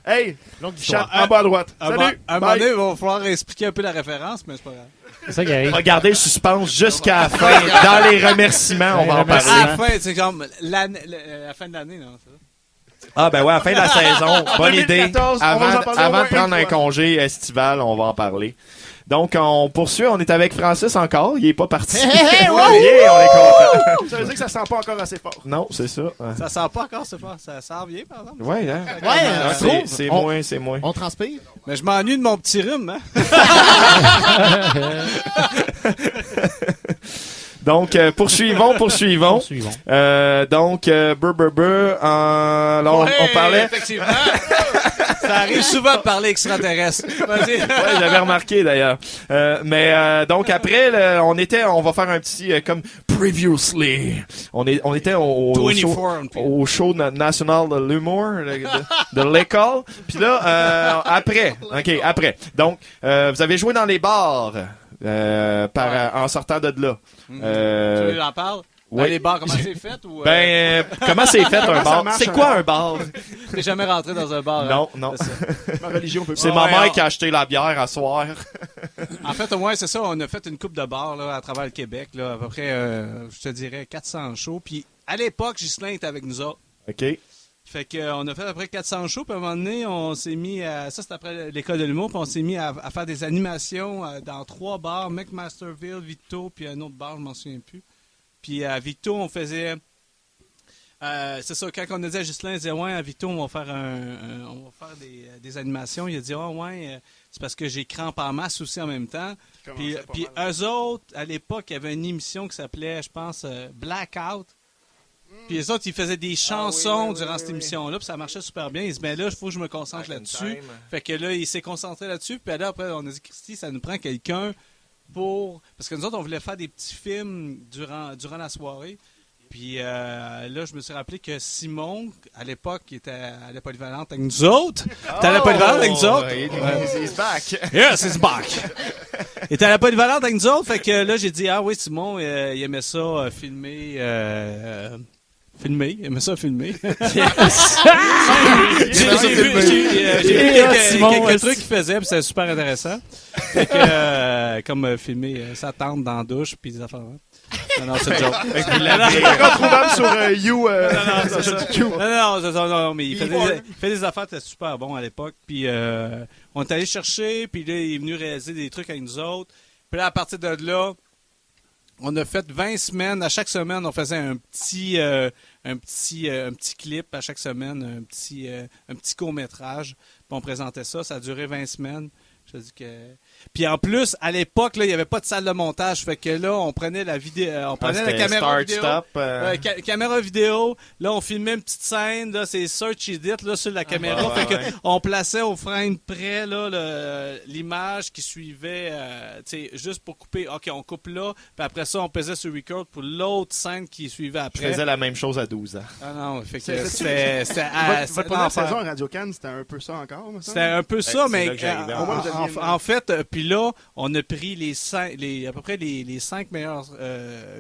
hey, Longue chat histoire. en bas à droite. À Salut! un moment donné, il va falloir expliquer un peu la référence, mais c'est pas grave. C'est ça qui arrive. Regardez le suspense jusqu'à la fin. Dans les remerciements, on va en À parler. la fin, c'est comme la fin de l'année, non? C'est ça? Ah, ben ouais, à la fin de la saison. Bonne idée. 2014, on va Avant, en parler au avant moins de prendre une un fois. congé estival, on va en parler. Donc, on poursuit. On est avec Francis encore. Il est pas parti. Hey, wow! Yeah, on est content. Ça veut dire que ça sent pas encore assez fort. Non, c'est ça. Ça sent pas encore, c'est pas. Ça en vient, par exemple. Ouais, hein? Ouais, Ah, je trouve. c'est On- moins, c'est moins. On transpire? Mais je m'ennuie de mon petit rhume, hein? Donc, poursuivons. Suivons. Donc, alors, on parlait. Effectivement. Ça arrive souvent de parler extraterrestre. Vas-y. Ouais, j'avais remarqué d'ailleurs. Donc après, on va faire un petit comme previously. On était au 24 show, on P. au show national de l'humour de l'école. Puis là, après. Donc, vous avez joué dans les bars en sortant de là. Tu veux en parler? Dans ouais. les bars, comment c'est fait? Ou, Comment c'est fait un Comment ça bar? marche, C'est un quoi bar? un bar? t'es jamais rentré dans un bar? hein? Non, non. C'est ça. Ma religion peut pas. C'est Ah ma ouais, mère ah. qui a acheté la bière à soir. En fait, au moins, c'est ça. On a fait une coupe de bars là, à travers le Québec. Là, à peu près, je te dirais, 400 shows. Puis à l'époque, Ghislain était avec nous autres. OK. Fait que, on a fait à peu près 400 shows. Puis à un moment donné, on s'est mis à... Ça, c'était après l'école de l'humour. Puis on s'est mis à faire des animations dans 3 bars. McMasterville, Victo, puis un autre bar, je m'en souviens plus. Puis à Victo, on faisait... c'est ça, quand on a dit à Ghislain, il disait, ouais, à Victo, on va faire on va faire des animations. Il a dit, c'est parce que j'ai crampe en masse aussi en même temps. Puis eux autres, à l'époque, il y avait une émission qui s'appelait, je pense, Blackout. Puis les autres, ils faisaient des chansons durant cette émission-là, puis ça marchait super bien. Ils disaient, ben là, il faut que je me concentre là-dessus. Fait que là, il s'est concentré là-dessus. Puis là, après, on a dit, Christy, ça nous prend quelqu'un pour... Parce que nous autres, on voulait faire des petits films durant la soirée. Puis là, je me suis rappelé que Simon, à l'époque, qui était à la Polyvalente avec nous autres. T'es à la Polyvalente avec nous autres? He's back. Yes, it's back! Il était à la Polyvalente avec nous autres. Fait que là, j'ai dit, ah oui, Simon, il aimait ça filmer... il aimait ça filmer. J'ai vu quelques trucs qu'il faisait, puis c'était super intéressant. Fait que, comme filmer sa tante dans la douche, puis des affaires. Non, c'est une joke. Encore trouvable sur You. Non, mais il fait des affaires, c'était super bon à l'époque. Puis on est allé chercher, puis là, il est venu réaliser des trucs avec nous autres. Puis là, à partir de là, on a fait 20 semaines. À chaque semaine, on faisait un petit clip à chaque semaine, un petit court-métrage. Puis on présentait ça. Ça a duré 20 semaines. Je te dis que... Puis en plus, à l'époque, là, il n'y avait pas de salle de montage. Fait que là, on prenait la vidéo, on prenait la caméra vidéo. Caméra vidéo. Là, on filmait une petite scène. Là, c'est Search Edit là, sur la caméra. Fait que on plaçait au frame près là, l'image qui suivait, juste pour couper. OK, on coupe là. Puis après ça, on pesait sur Record pour l'autre scène qui suivait Je après. faisais la même chose à 12 ans. Ah non, fait que Votre première l'enfer. saison à Radio Cannes, c'était un peu ça encore, me semble? C'était un peu ça, c'est mais là que j'arrivais. Au moins, vous En fait, puis là, on a pris à peu près les 5 meilleurs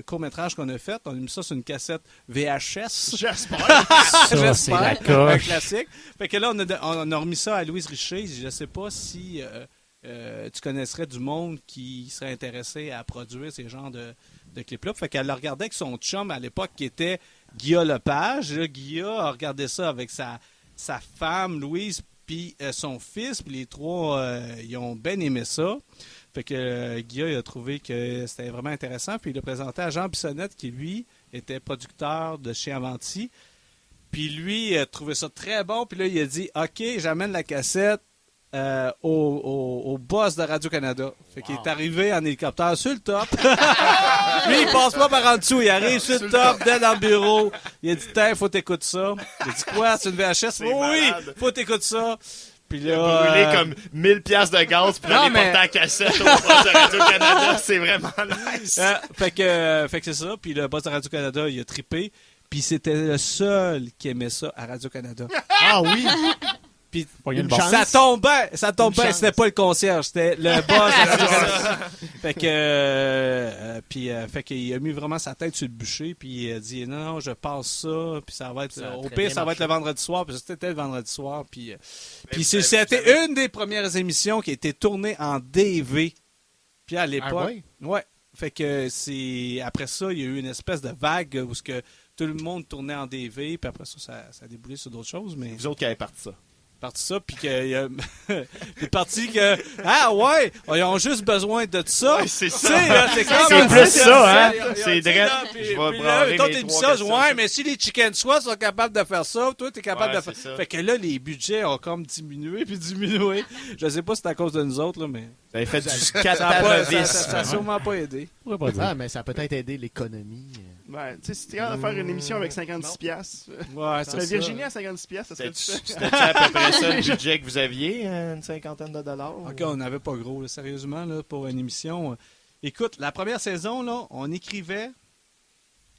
courts-métrages qu'on a fait. On a mis ça sur une cassette VHS. J'espère. Ça, c'est la Un coche. classique. Fait que là, on a remis ça à Louise Richer. Je ne sais pas si tu connaisserais du monde qui serait intéressé à produire ces genres de clips-là. Fait qu'elle le regardait avec son chum à l'époque qui était Guillaume Lepage. Là, Guillaume a regardé ça avec sa femme, Louise, puis son fils. Puis les trois, ils ont bien aimé ça. Fait que Guillaume a trouvé que c'était vraiment intéressant. Puis il l'a présenté à Jean Bissonnette qui, lui, était producteur de chez Avanti. Puis lui, il a trouvé ça très bon. Puis là, il a dit « OK, j'amène la cassette au boss de Radio-Canada. » Fait qu'il est arrivé en hélicoptère sur le top. Lui, il passe pas par en dessous. Il arrive sur le top, dès dans le bureau. Il a dit « Tiens, faut t'écouter ça. » Il a dit « Quoi? C'est une VHS? » Oui, malade. faut t'écouter ça. Puis Il a là, brûlé comme 1000 piastres de gaz pour Non, aller mais- porter la cassette au boss de Radio-Canada. C'est vraiment nice. Fait que c'est ça. Puis le boss de Radio-Canada, il a trippé. Puis c'était le seul qui aimait ça à Radio-Canada. Ah oui! Puis Pogné le Une bon. chance. ça tombait, Une chance. c'était pas le concierge, c'était le boss de Radio-Canada. Fait qu'il a mis vraiment sa tête sur le bûcher, puis il a dit non, je passe ça, puis ça va être Ça a au très pire bien ça va être marché. le vendredi soir, puis c'était le vendredi soir, puis vous c'était avez- une des premières émissions qui a été tournée en DV. Puis à l'époque, Ah ouais? ouais, fait que c'est après ça, il y a eu une espèce de vague où ce que tout le monde tournait en DV, puis après ça a déboulé sur d'autres choses, mais Vous autres qui avez parti ça. parti ça, puis qu'il y a des parties que ah ouais, ils ont juste besoin de ça. Ouais, c'est Tu ça. sais, là, c'est comme C'est plus ça, hein? C'est C'est drôle. Je vais branler Toi, mes t'es dit trois ça, questions. ouais, mais si les chicken squats sont capables de faire ça, toi, t'es capable Ouais, de faire c'est ça. Fait que là, les budgets ont comme diminué, puis diminué. Je sais pas si c'est à cause de nous autres, là, mais Vous avez fait du ça a catabolisme. sûrement pas aidé. Je pourrais pas dire. Ah, mais ça a peut-être aidé l'économie. Ouais, tu sais, si t'es capable de faire une émission avec 56 piastres. Ouais, c'est La ça. Virginie à 56 piastres, ça serait C'était à peu près ça le budget que vous aviez, une cinquantaine de dollars? OK, on n'avait pas gros, là, sérieusement, là, pour une émission. Écoute, la première saison, là, on écrivait,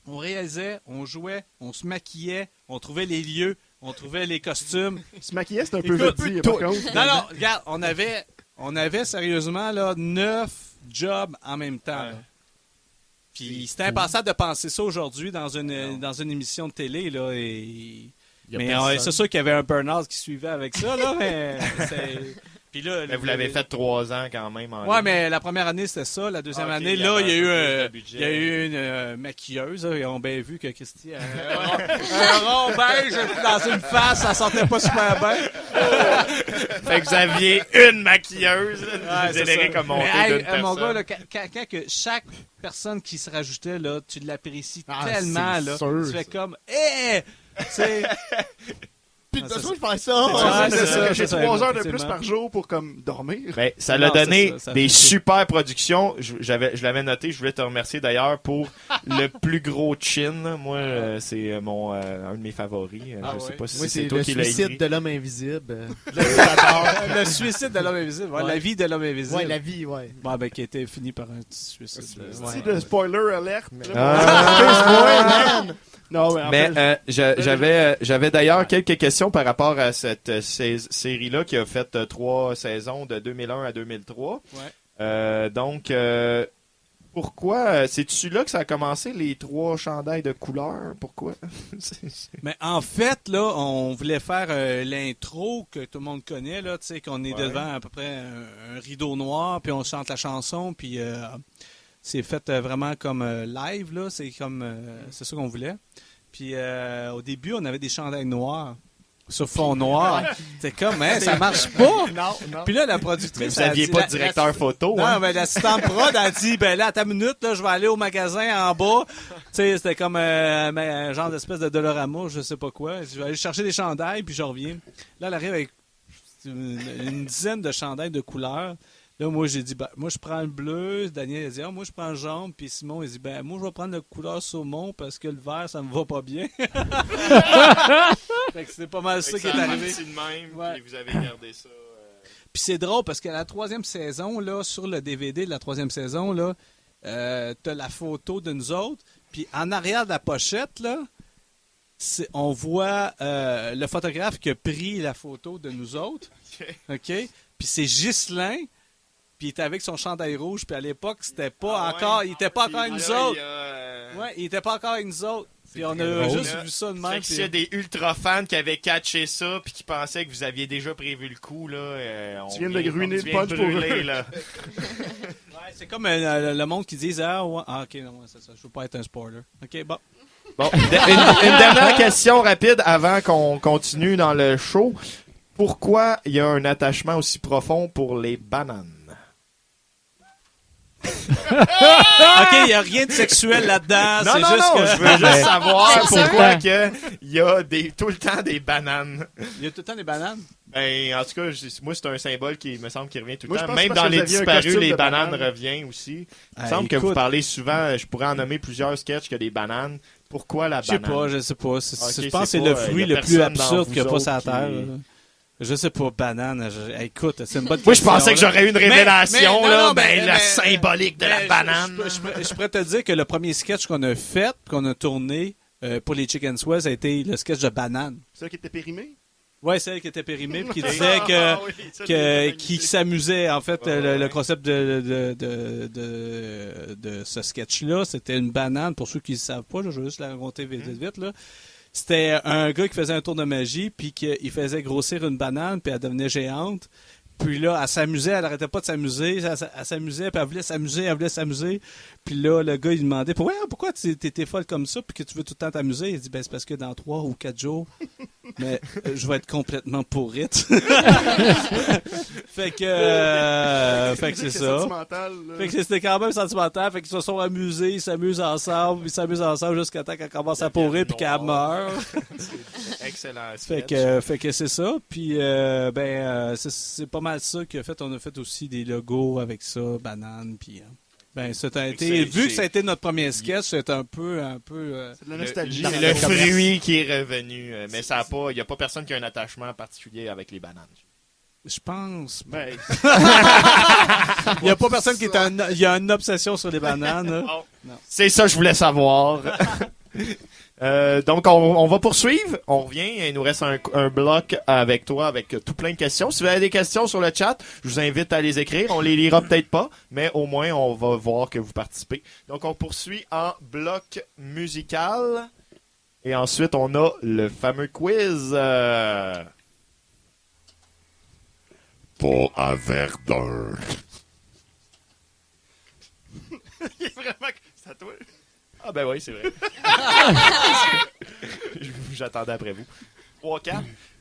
on réalisait, on jouait, on se maquillait, on trouvait les lieux, on trouvait les costumes. Se maquiller, c'est un peu Écoute, petit, par contre. Non, regarde, on avait sérieusement là, 9 jobs en même temps. Ouais. là. Puis c'était impensable de penser ça aujourd'hui dans une émission de télé. Là, Il y a mais personne. c'est sûr qu'il y avait un burn-out qui suivait avec ça. Là, mais Puis là, Mais vous l'avez fait 3 ans quand même. En Ouais, ligne. mais la première année, c'était ça. La deuxième Ah, ok, année, il y là, avait il y a un eu, peu plus de budget. il y a eu une maquilleuse. Là. Ils ont bien vu que Christy a un rond beige dans une face, ça sortait pas super bien. Fait que vous aviez une maquilleuse. Ouais, Vous c'est générez ça. comme montée Mais, d'une hey, personne. mon gars, là, quand que chaque personne qui se rajoutait, là, tu l'apprécies Ah, tellement. c'est Là, sûr, tu fais ça. comme, hé! Tu sais, Plus de Ah, besoin c'est de faire ça. Ouais, C'est c'est ça, ça, j'ai c'est ça, 3 heures de effectivement. plus par jour pour comme dormir. Ben, ça Non, l'a donné c'est ça, ça des fait chier. super productions. Je l'avais noté. Je voulais te remercier d'ailleurs pour le plus gros chin. Moi, c'est un de mes favoris. Ah je sais ouais. pas si Moi, c'est c'est toi le qui l'as suicide écrit. de l'homme invisible. le suicide de l'homme invisible. Ouais, Ouais. La vie de l'homme invisible. Ouais, la vie, ouais. Bon, ben, qui était fini par un petit suicide. C'est de spoiler alert. Ah. Non, mais en Mais fait, j'avais d'ailleurs quelques questions par rapport à cette série-là qui a fait 3 saisons de 2001 à 2003. Ouais. Donc, pourquoi c'est-tu là que ça a commencé, les 3 chandails de couleur? Pourquoi? Mais en fait, là, on voulait faire l'intro que tout le monde connaît, là, tu sais, qu'on est Ouais. devant à peu près un rideau noir, puis on chante la chanson, puis c'est fait vraiment comme live, là, c'est comme, c'est ça qu'on voulait. Puis au début, on avait des chandails noirs sur fond noir. C'est comme, hein, ça marche pas! Non, non. Puis là, la productrice... Mais vous elle a aviez dit, pas la- de directeur photo, Non, hein? mais l'assistante prod a dit, ben là, à ta minute, là, je vais aller au magasin en bas. Tu sais, c'était comme un genre d'espèce de Dolorama, je sais pas quoi. Je vais aller chercher des chandails, puis je reviens. Là, elle arrive avec une dizaine de chandails de couleurs. Là, moi, j'ai dit, ben, moi, je prends le bleu. Daniel a dit, ah, moi, je prends le jaune. Puis Simon, il dit, ben, moi, je vais prendre la couleur saumon parce que le vert, ça me va pas bien. Fait que c'est pas mal ça qui est arrivé. de même, Ouais. puis vous avez gardé ça. Puis c'est drôle parce que la 3e saison, là, sur le DVD de la 3e saison, là, t'as la photo de nous autres. Puis en arrière de la pochette, là, on voit le photographe qui a pris la photo de nous autres. OK? puis c'est Ghislain, puis il était avec son chandail rouge, puis à l'époque, c'était pas encore, il était pas encore avec nous autres. Ouais, il était pas encore avec nous autres. Puis on a juste vu ça de même. S'il y a des ultra fans qui avaient catché ça puis qui pensaient que vous aviez déjà prévu le coup, là, Tu viens de ruiner le punch pour eux. là. Ouais, c'est comme le monde qui dit ok, non, c'est ça, je veux pas être un spoiler. Ok, bon. Bon, une dernière question rapide avant qu'on continue dans le show. Pourquoi il y a un attachement aussi profond pour les bananes? Ok, il n'y a rien de sexuel là-dedans. Non, c'est non, juste non, que... je veux juste savoir C'est pourquoi ça. que il y a tout le temps des bananes. Il y a tout le temps des bananes. Ben, en tout cas, moi, c'est un symbole qui me semble qui revient tout le Moi, je temps. pense Même parce dans que les vous aviez un disparus, costume les de bananes banane. reviennent aussi. Il me Ah, semble que vous écoute. parlez souvent, je pourrais en nommer plusieurs sketchs que des bananes. Pourquoi la Je sais banane? pas, je sais pas. Ok, Je pense que c'est c'est le pas, fruit y a le plus personne dans absurde vous qu'il n'y a pas sur la autres terre. qui- là. Je sais pas, banane. Écoute, c'est une bonne Moi, je question. pensais que là. j'aurais eu une Mais- révélation, mais- là. non, Ben, la mais- symbolique de la mais banane. Je pourrais te dire que le premier sketch qu'on a fait, qu'on a tourné pour les Chicken Swell, ça a été le sketch de banane. C'est ça qui était périmé? Ouais, celle qui était périmée, puis qui disait qu'il s'amusait. En fait, le concept de ce sketch-là, c'était une banane. Pour ceux qui ne savent pas, là, je vais juste la raconter vite. Là. C'était un gars qui faisait un tour de magie, puis qu'il faisait grossir une banane, puis elle devenait géante. Puis là, elle s'amusait, elle arrêtait pas de s'amuser. Elle s'amusait, puis elle voulait s'amuser. Puis là, le gars, il demandait pourquoi t'es folle comme ça, puis que tu veux tout le temps t'amuser. Il dit c'est parce que dans 3 ou 4 jours, mais je vais être complètement pourrite. fait que c'est ça. Sentimental, là. Fait que c'était quand même sentimental. Fait qu'ils se sont amusés, ils s'amusent ensemble jusqu'à temps qu'elle commence à pourrir puis qu'elle meurt. Excellent. Fait que c'est ça. Puis c'est pas mal ça qu'on a fait. On a fait aussi des logos avec ça, banane. Puis ça a été, vu que ça a été notre premier sketch, c'est un peu. C'est de la nostalgie. C'est le fruit qui est revenu. Mais ça a pas, il n'y a pas personne qui a un attachement particulier avec les bananes. Je pense. Ben, Il n'y a pas personne qui il y a une obsession sur les bananes. Là. Non. C'est ça que je voulais savoir. Donc, on va poursuivre. On revient. Il nous reste un bloc avec toi, avec tout plein de questions. Si vous avez des questions sur le chat, je vous invite à les écrire. On les lira peut-être pas, mais au moins, on va voir que vous participez. Donc, on poursuit en bloc musical. Et ensuite, on a le fameux quiz. Pas à Verdun. il est vraiment... C'est à toi? Ah ben oui, c'est vrai. J'attendais après vous. 3, 4.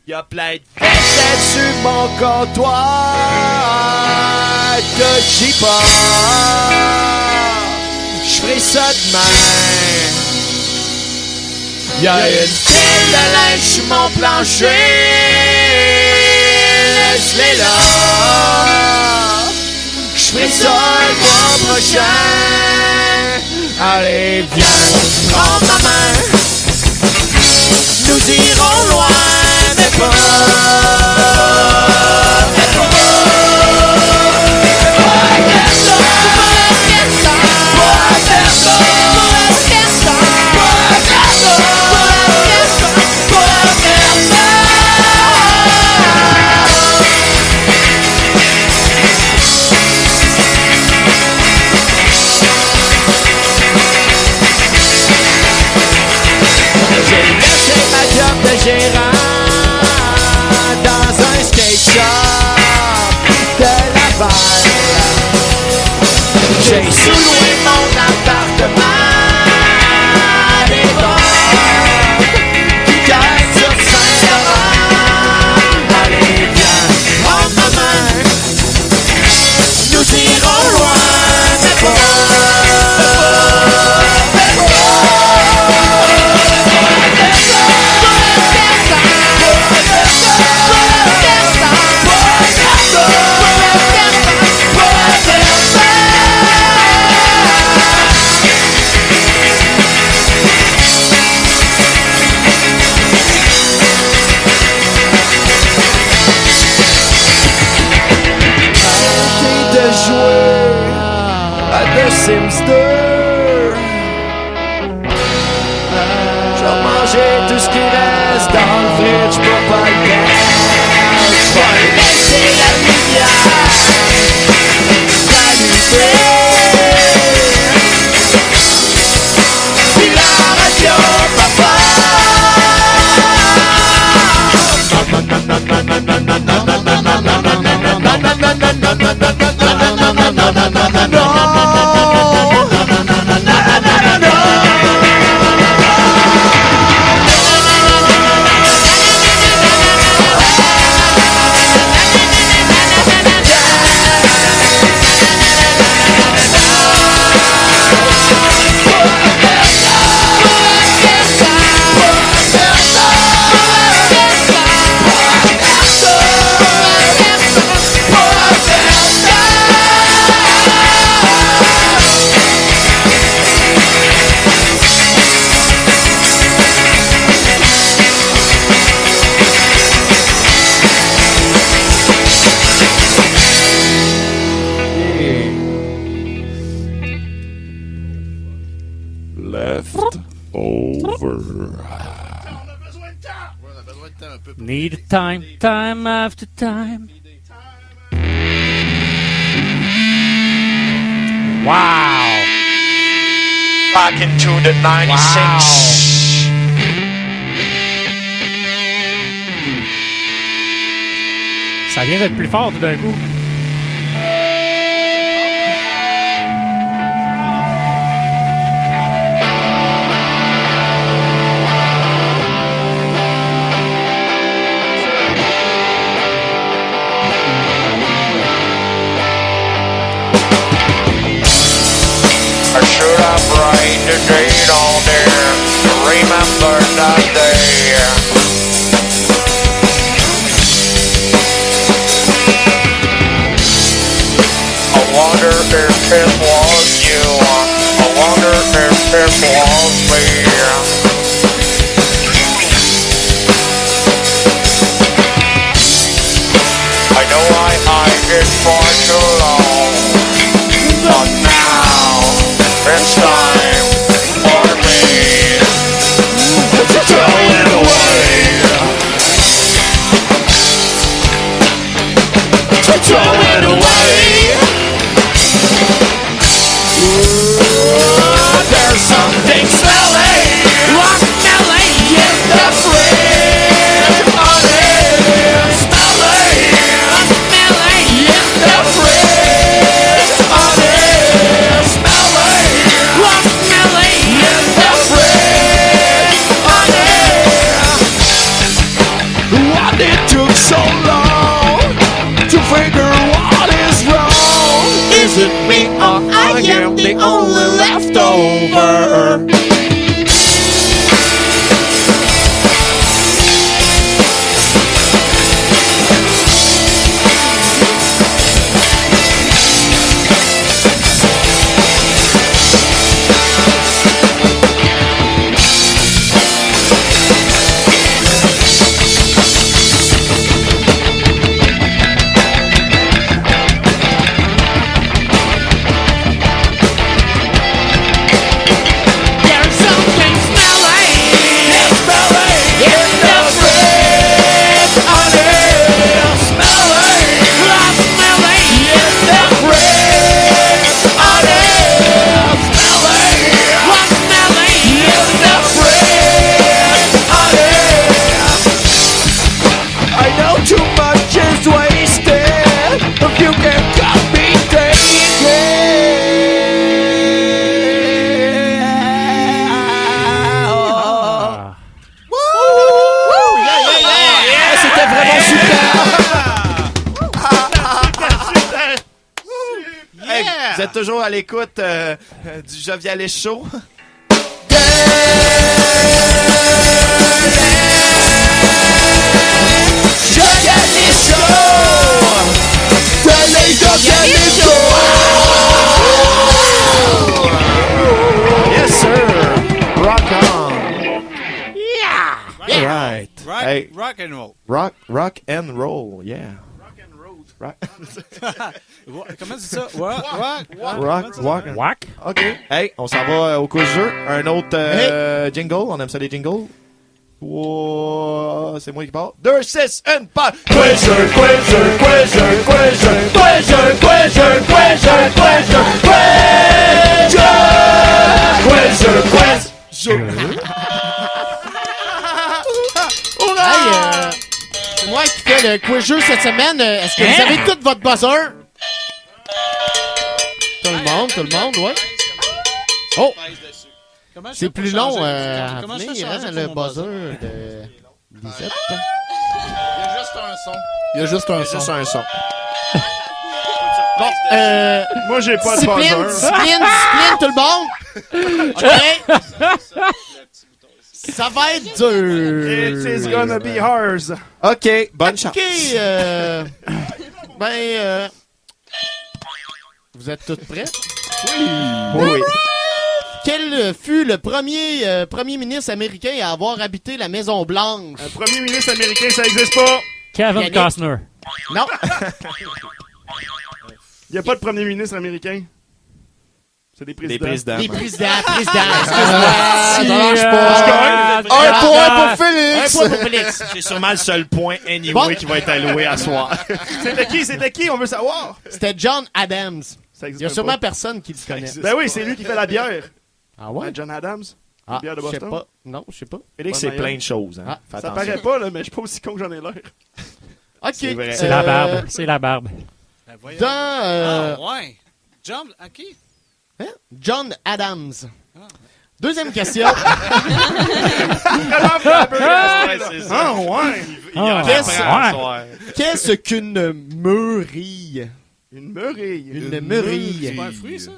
Il y a plein de têtes sur mon comptoir que j'y pas. Je ferai ça demain. Il y a une file de linge sur mon plancher. Laisse-les là. Je ferai ça le mois prochain. Allez, viens, prends ma main. Nous irons loin, mais pas. J'ai lâché ma job de gérant Left over. Need time, time after time. Wow! Back into the 96. Ça vient d'être plus fort tout d'un coup. Or should I write the date on there to remember that day? I wonder if it was you. I wonder if it was me. I know I hide it for too long, but now it's time for me to throw it away. To throw it away. Ooh, there's something smelly, rock smelly in the fridge. Honey, smelly, smelly in the fridge. Honey, smelly, rock smelly in the fridge. Honey, why it took so long to figure what is wrong? Is it me or I am the only leftover? There's something smelly, smelly in the fridge. Honey, smelly, rock smelly in the fridge. Honey, smelly, rock smelly in the fridge. Honey, I know too much is wasted. If you can cut me, Ah. C'était vraiment super. Hey, vous êtes toujours à l'écoute du Jovial Show. Yes, sir. Rock on. Yeah. All right. Hey, Rock and roll. rock and roll. Yeah. Rock. Comment c'est ça? Rock. Rock. Whack? OK. Hey, on s'en va au quiz jeu. Un autre jingle. On aime ça les jingles. C'est moi qui parle. 2, 6, and pas. Quiz jeu, quiz jeu, quiz jeu, quiz jeu, quiz jeu, quiz jeu, quiz jeu, quiz jeu, quiz jeu, quiz jeu, quiz jeu. Hey, c'est moi qui fais le quiz jeu cette semaine. Est-ce que vous avez tout votre buzzer? le monde, ouais. Oh! Comment je C'est fais pour plus long changer? à Comment je fais venir, changer hein, pour le mon buzzer de Lisette. Il y a juste un son. Il y a juste un son. Juste un son. Bon, Moi, j'ai pas de discipline, buzzer. discipline, tout le monde! OK? Ça va être dur! It is gonna be ours. OK, bonne chance. OK, vous êtes tous prêts? Oui. Quel fut le premier ministre américain à avoir habité la Maison-Blanche? Un premier ministre américain, ça existe pas. Kevin Yannick. Costner. Non. Il y a pas de premier ministre américain. C'est des Des présidents. présidents. Les présidents, excuse-moi. Ça marche Ah, pas. Un point pour Un Félix! point pour Félix. C'est sûrement le seul point anyway Bon. qui va être alloué à soir. C'était qui? On veut savoir. C'était John Adams. Ça existe Il y a même sûrement pas. personne qui le connaît. Ben oui, c'est lui qui fait la bière. Ah ouais? John Adams. Ah, bière de je sais Boston. pas. Non, je sais pas. Félix, c'est plein de choses. Hein. Ah, Fais Ça attention. paraît pas, là, mais je suis pas aussi con que j'en ai l'air. OK. C'est vrai. C'est la barbe. C'est la barbe. Ben, voyons. Dans Ah, ouais. John, à qui? John Adams. Deuxième question. Ouais, c'est ça. Ah, ouais. Il en Ah, apprend ouais. à soir. Qu'est-ce qu'une meurille? Une meurille. Une meurille. C'est pas un fruit, ça?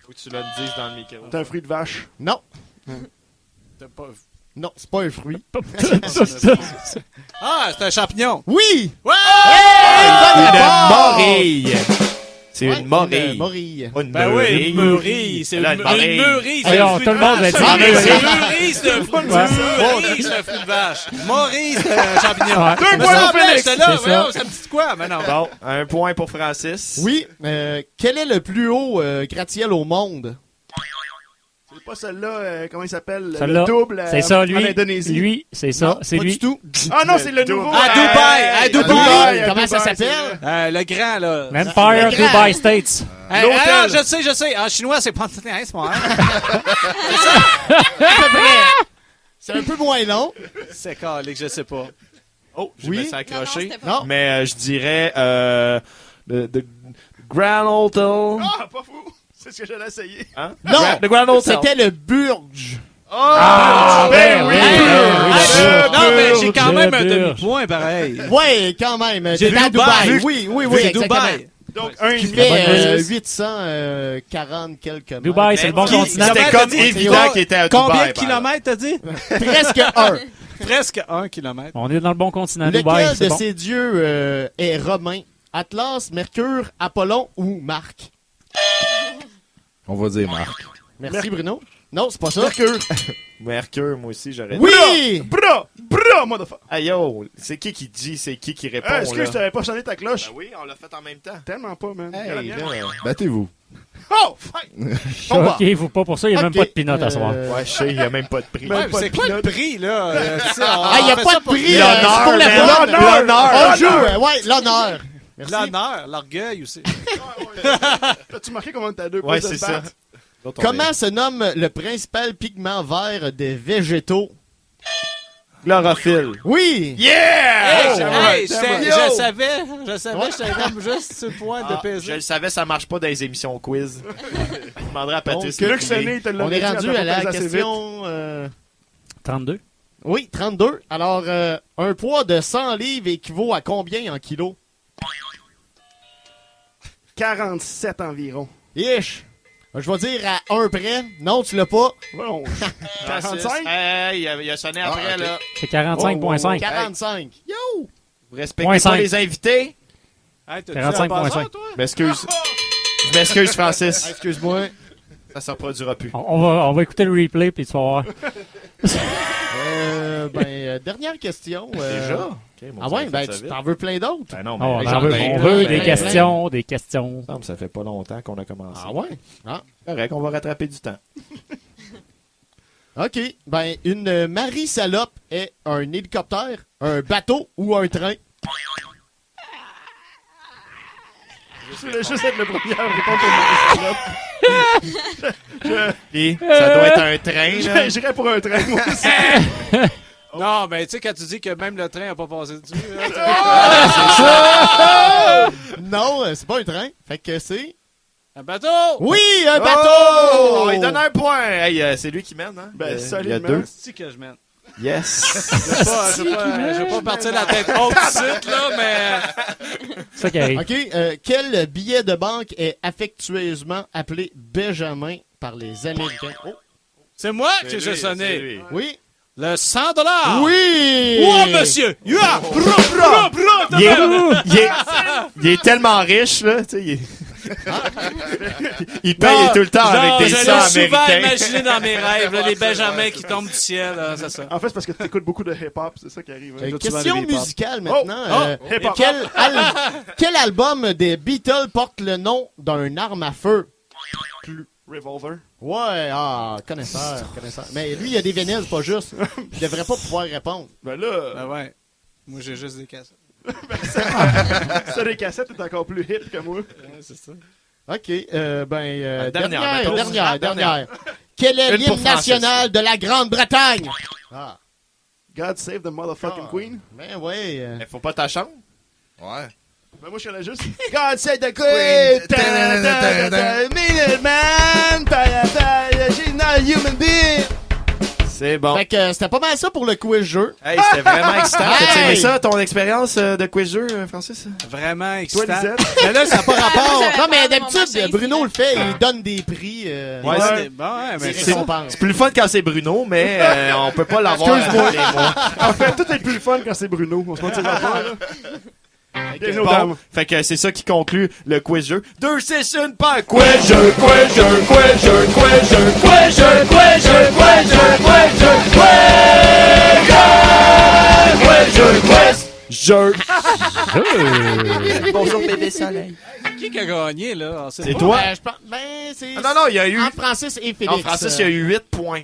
Faut que tu le dises dans le micro. C'est un fruit de vache. Non. T'as pas... Non, c'est pas un fruit. Ah, c'est un champignon. Oui! Ouais! Bonne Une réponse! morille. C'est Ouais, une morille. Une morille. Pas une Ben oui, une meurille. C'est Là, une une morille. meurille. C'est Voyons, un fruit tout de le monde vache. l'a dit. Ah, mais c'est Meurille. une meurille, c'est un fruit de vache. Meurille, c'est un fruit de vache. Morille, c'est un champignon. Ouais. Deux Me points pour semblait, Félix. j'étais là, C'est ça. voyons, ça me dit quoi, maintenant? Bon, un point pour Francis. Oui. Quel est le plus haut gratte-ciel au monde? C'est pas celle-là, comment il s'appelle? Celle-là. Le double C'est ça, en lui. Indonésie. Lui, c'est ça. Non, C'est pas lui. du tout. Ah non, c'est le nouveau. À Dubaï, à Dubaï. Comment ça Dubaï, s'appelle? Le grand, là. L'Empire Le grand. Dubai States. Ah, je sais. En chinois, c'est pas... C'est moi. C'est un peu moins long. C'est calé que je sais pas. Oh, je Oui. me suis accroché. c'était pas Non. Mais je dirais the Grand Hotel. Ah, pas fou. C'est ce que j'allais essayer. Hein? Non. The Grand Hotel. C'était le Burj. Ben oui. Non, mais j'ai quand même un Burj. demi-point, pareil. Ouais, quand même. J'ai C'était à Dubaï. Dubaï. Oui, C'est exactement. Dubaï. Donc, un et Qui demi. fait bonne 840 quelques mètres. Dubaï, c'est le bon Qui- continent. C'était Comment t'as comme dit? évident qu'il était à Dubaï. Combien de par kilomètres, t'as dit? Presque un. Presque 1 kilomètre. On est dans le bon continent. Dubaï, Lequel c'est de bon. ces dieux est romain? Atlas, Mercure, Apollon ou Marc? On va dire Marc. Merci Bruno. Non, c'est pas ça. Mercure. Mercure, moi aussi, j'aurais dit. Oui! Bra, motherfucker. Hey yo, c'est qui dit, c'est qui répond, Excuse, là? t'avais pas sonné ta cloche. Ben oui, on l'a fait en même temps. Tellement pas, man. Hey, là. Battez-vous. Oh, fine. Choquez-vous pas pour ça, il n'y a même Ok, pas de pinot à soir. Ouais, je sais, il n'y a même pas de prix. Ben, Ouais, pas c'est de quoi pilote. le prix, là? Ah, il n'y a pas de prix. L'honneur, c'est pour la man. bonne. L'honneur. On joue. Ouais, l'honneur. Merci. L'honneur, l'orgueil aussi. T'as-tu marqué comment t'as deux Ouais, pouces de c'est ça. batte? L'autre, on Comment se nomme le principal pigment vert des végétaux? est- Chlorophylle. Oui! Hey, Hey, je yo! savais, j'étais comme juste sur le point de Ah, je peser. le savais, ça marche pas dans les émissions quiz. Je demanderai à Patrice. Donc, Luc Sonné, te l'a On est dit, rendu t'as pas à la pesé assez vite. question... 32. Oui, 32. Alors, un poids de 100 livres équivaut à combien en kilos? 47 environ. Ish! Je vais dire à un près. Non, tu l'as pas. Bon, 45? 45? Hey, il a sonné après, ok. là. C'est 45,5. 45. Yo! Vous respectez Point pas cinq. les invités? Hey, t'as-tu 45,5. un buzzer, toi? Je m'excuse. Je m'excuse, Francis. Excuse-moi. Ça se reproduira plus. On va écouter le replay puis tu vas voir. Dernière question. Déjà? Ok, mon Ah Dieu, ouais, fait ben ça tu vite. t'en veux plein d'autres? Ben non, Oh, on mais en veut, ben, on veut ben, des ben, questions, des questions. ça fait pas longtemps qu'on a commencé. Ah ouais? Ah. Correct, on va rattraper du temps. OK. Ben, une Marie-Salope est un hélicoptère, un bateau ou un train? Je voulais juste être le premier à répondre pour Et ça doit être un train, là. moi. J'irais pour un train, moi aussi. Non, mais tu sais, quand tu dis que même le train n'a pas passé dessus, là, Non, c'est pas un train. Fait que c'est Un bateau! Oui, un bateau! Oh! On lui donne un point. Hey, c'est lui qui mène, hein? Ben, Il y a solidement. 2. C'est que je mène. Yes. Je vais pas partir la tête haute tout de suite, là, mais... C'est ça qui arrive. OK. Quel billet de banque est affectueusement appelé Benjamin par les Américains? Oh. C'est moi que j'ai sonné. Oui. Le 100$. Oui! Oh, monsieur! Yeah! Il est tellement riche, là. Tu sais, il paye tout le temps avec des je sangs l'ai souvent américains. imaginé dans mes rêves, là, les Benjamins qui tombent du ciel, là, c'est ça. En fait, c'est parce que tu écoutes beaucoup de hip-hop, c'est ça qui arrive. Hein. Question musicale maintenant. hip-hop. Quel album des Beatles porte le nom d'un arme à feu? Revolver. Ouais, connaisseur. Mais lui, il a des vinyles, pas juste. Il devrait pas pouvoir répondre. Ben là, Ben ouais. Moi, j'ai juste des cassettes. ça, les cassettes, t'es encore plus hip que moi. Ouais, c'est ça. OK. Dernière. Dernière. Quel est Une pour l'hymne Francis. national de la Grande-Bretagne? God save the motherfucking queen. Ben oui. Mais faut pas ta chambre. Ouais. Ben moi, je connais juste. God save the Queen. Man, she's not a human being. C'est bon. Fait que c'était pas mal ça pour le quiz-jeu. Hey, c'était vraiment excitant. Hey! T'as aimé ça, ton expérience de quiz-jeu, Francis? Vraiment Toi, excitant. Lisette. Mais là, ça n'a pas rapport. Non, mais Mon d'habitude, machin Bruno ici, le fait, il donne des prix. Ouais, C'est bon, ouais, mais des c'est récompenses. C'est plus le fun quand c'est Bruno, mais on peut pas l'avoir Excuse-moi. tous les mois. En fait, tout est plus fun quand c'est Bruno. On se mentira pas, là. Bienvenue aux Bon, dames. fait que c'est ça qui conclut le quiz-jeu. 2 sessions par quiz-jeu, quiz-jeu, quiz-jeu, quiz-jeu, quiz-jeu, quiz-jeu, quiz-jeu, quiz-jeu, quiz-jeu, quiz-jeu. Bonjour bébé soleil. qui a gagné, là? On sait C'est pas. toi? Je pense, c'est... Ah non, il y a eu... Entre Francis et Félix. En Francis, il y a eu 8 points.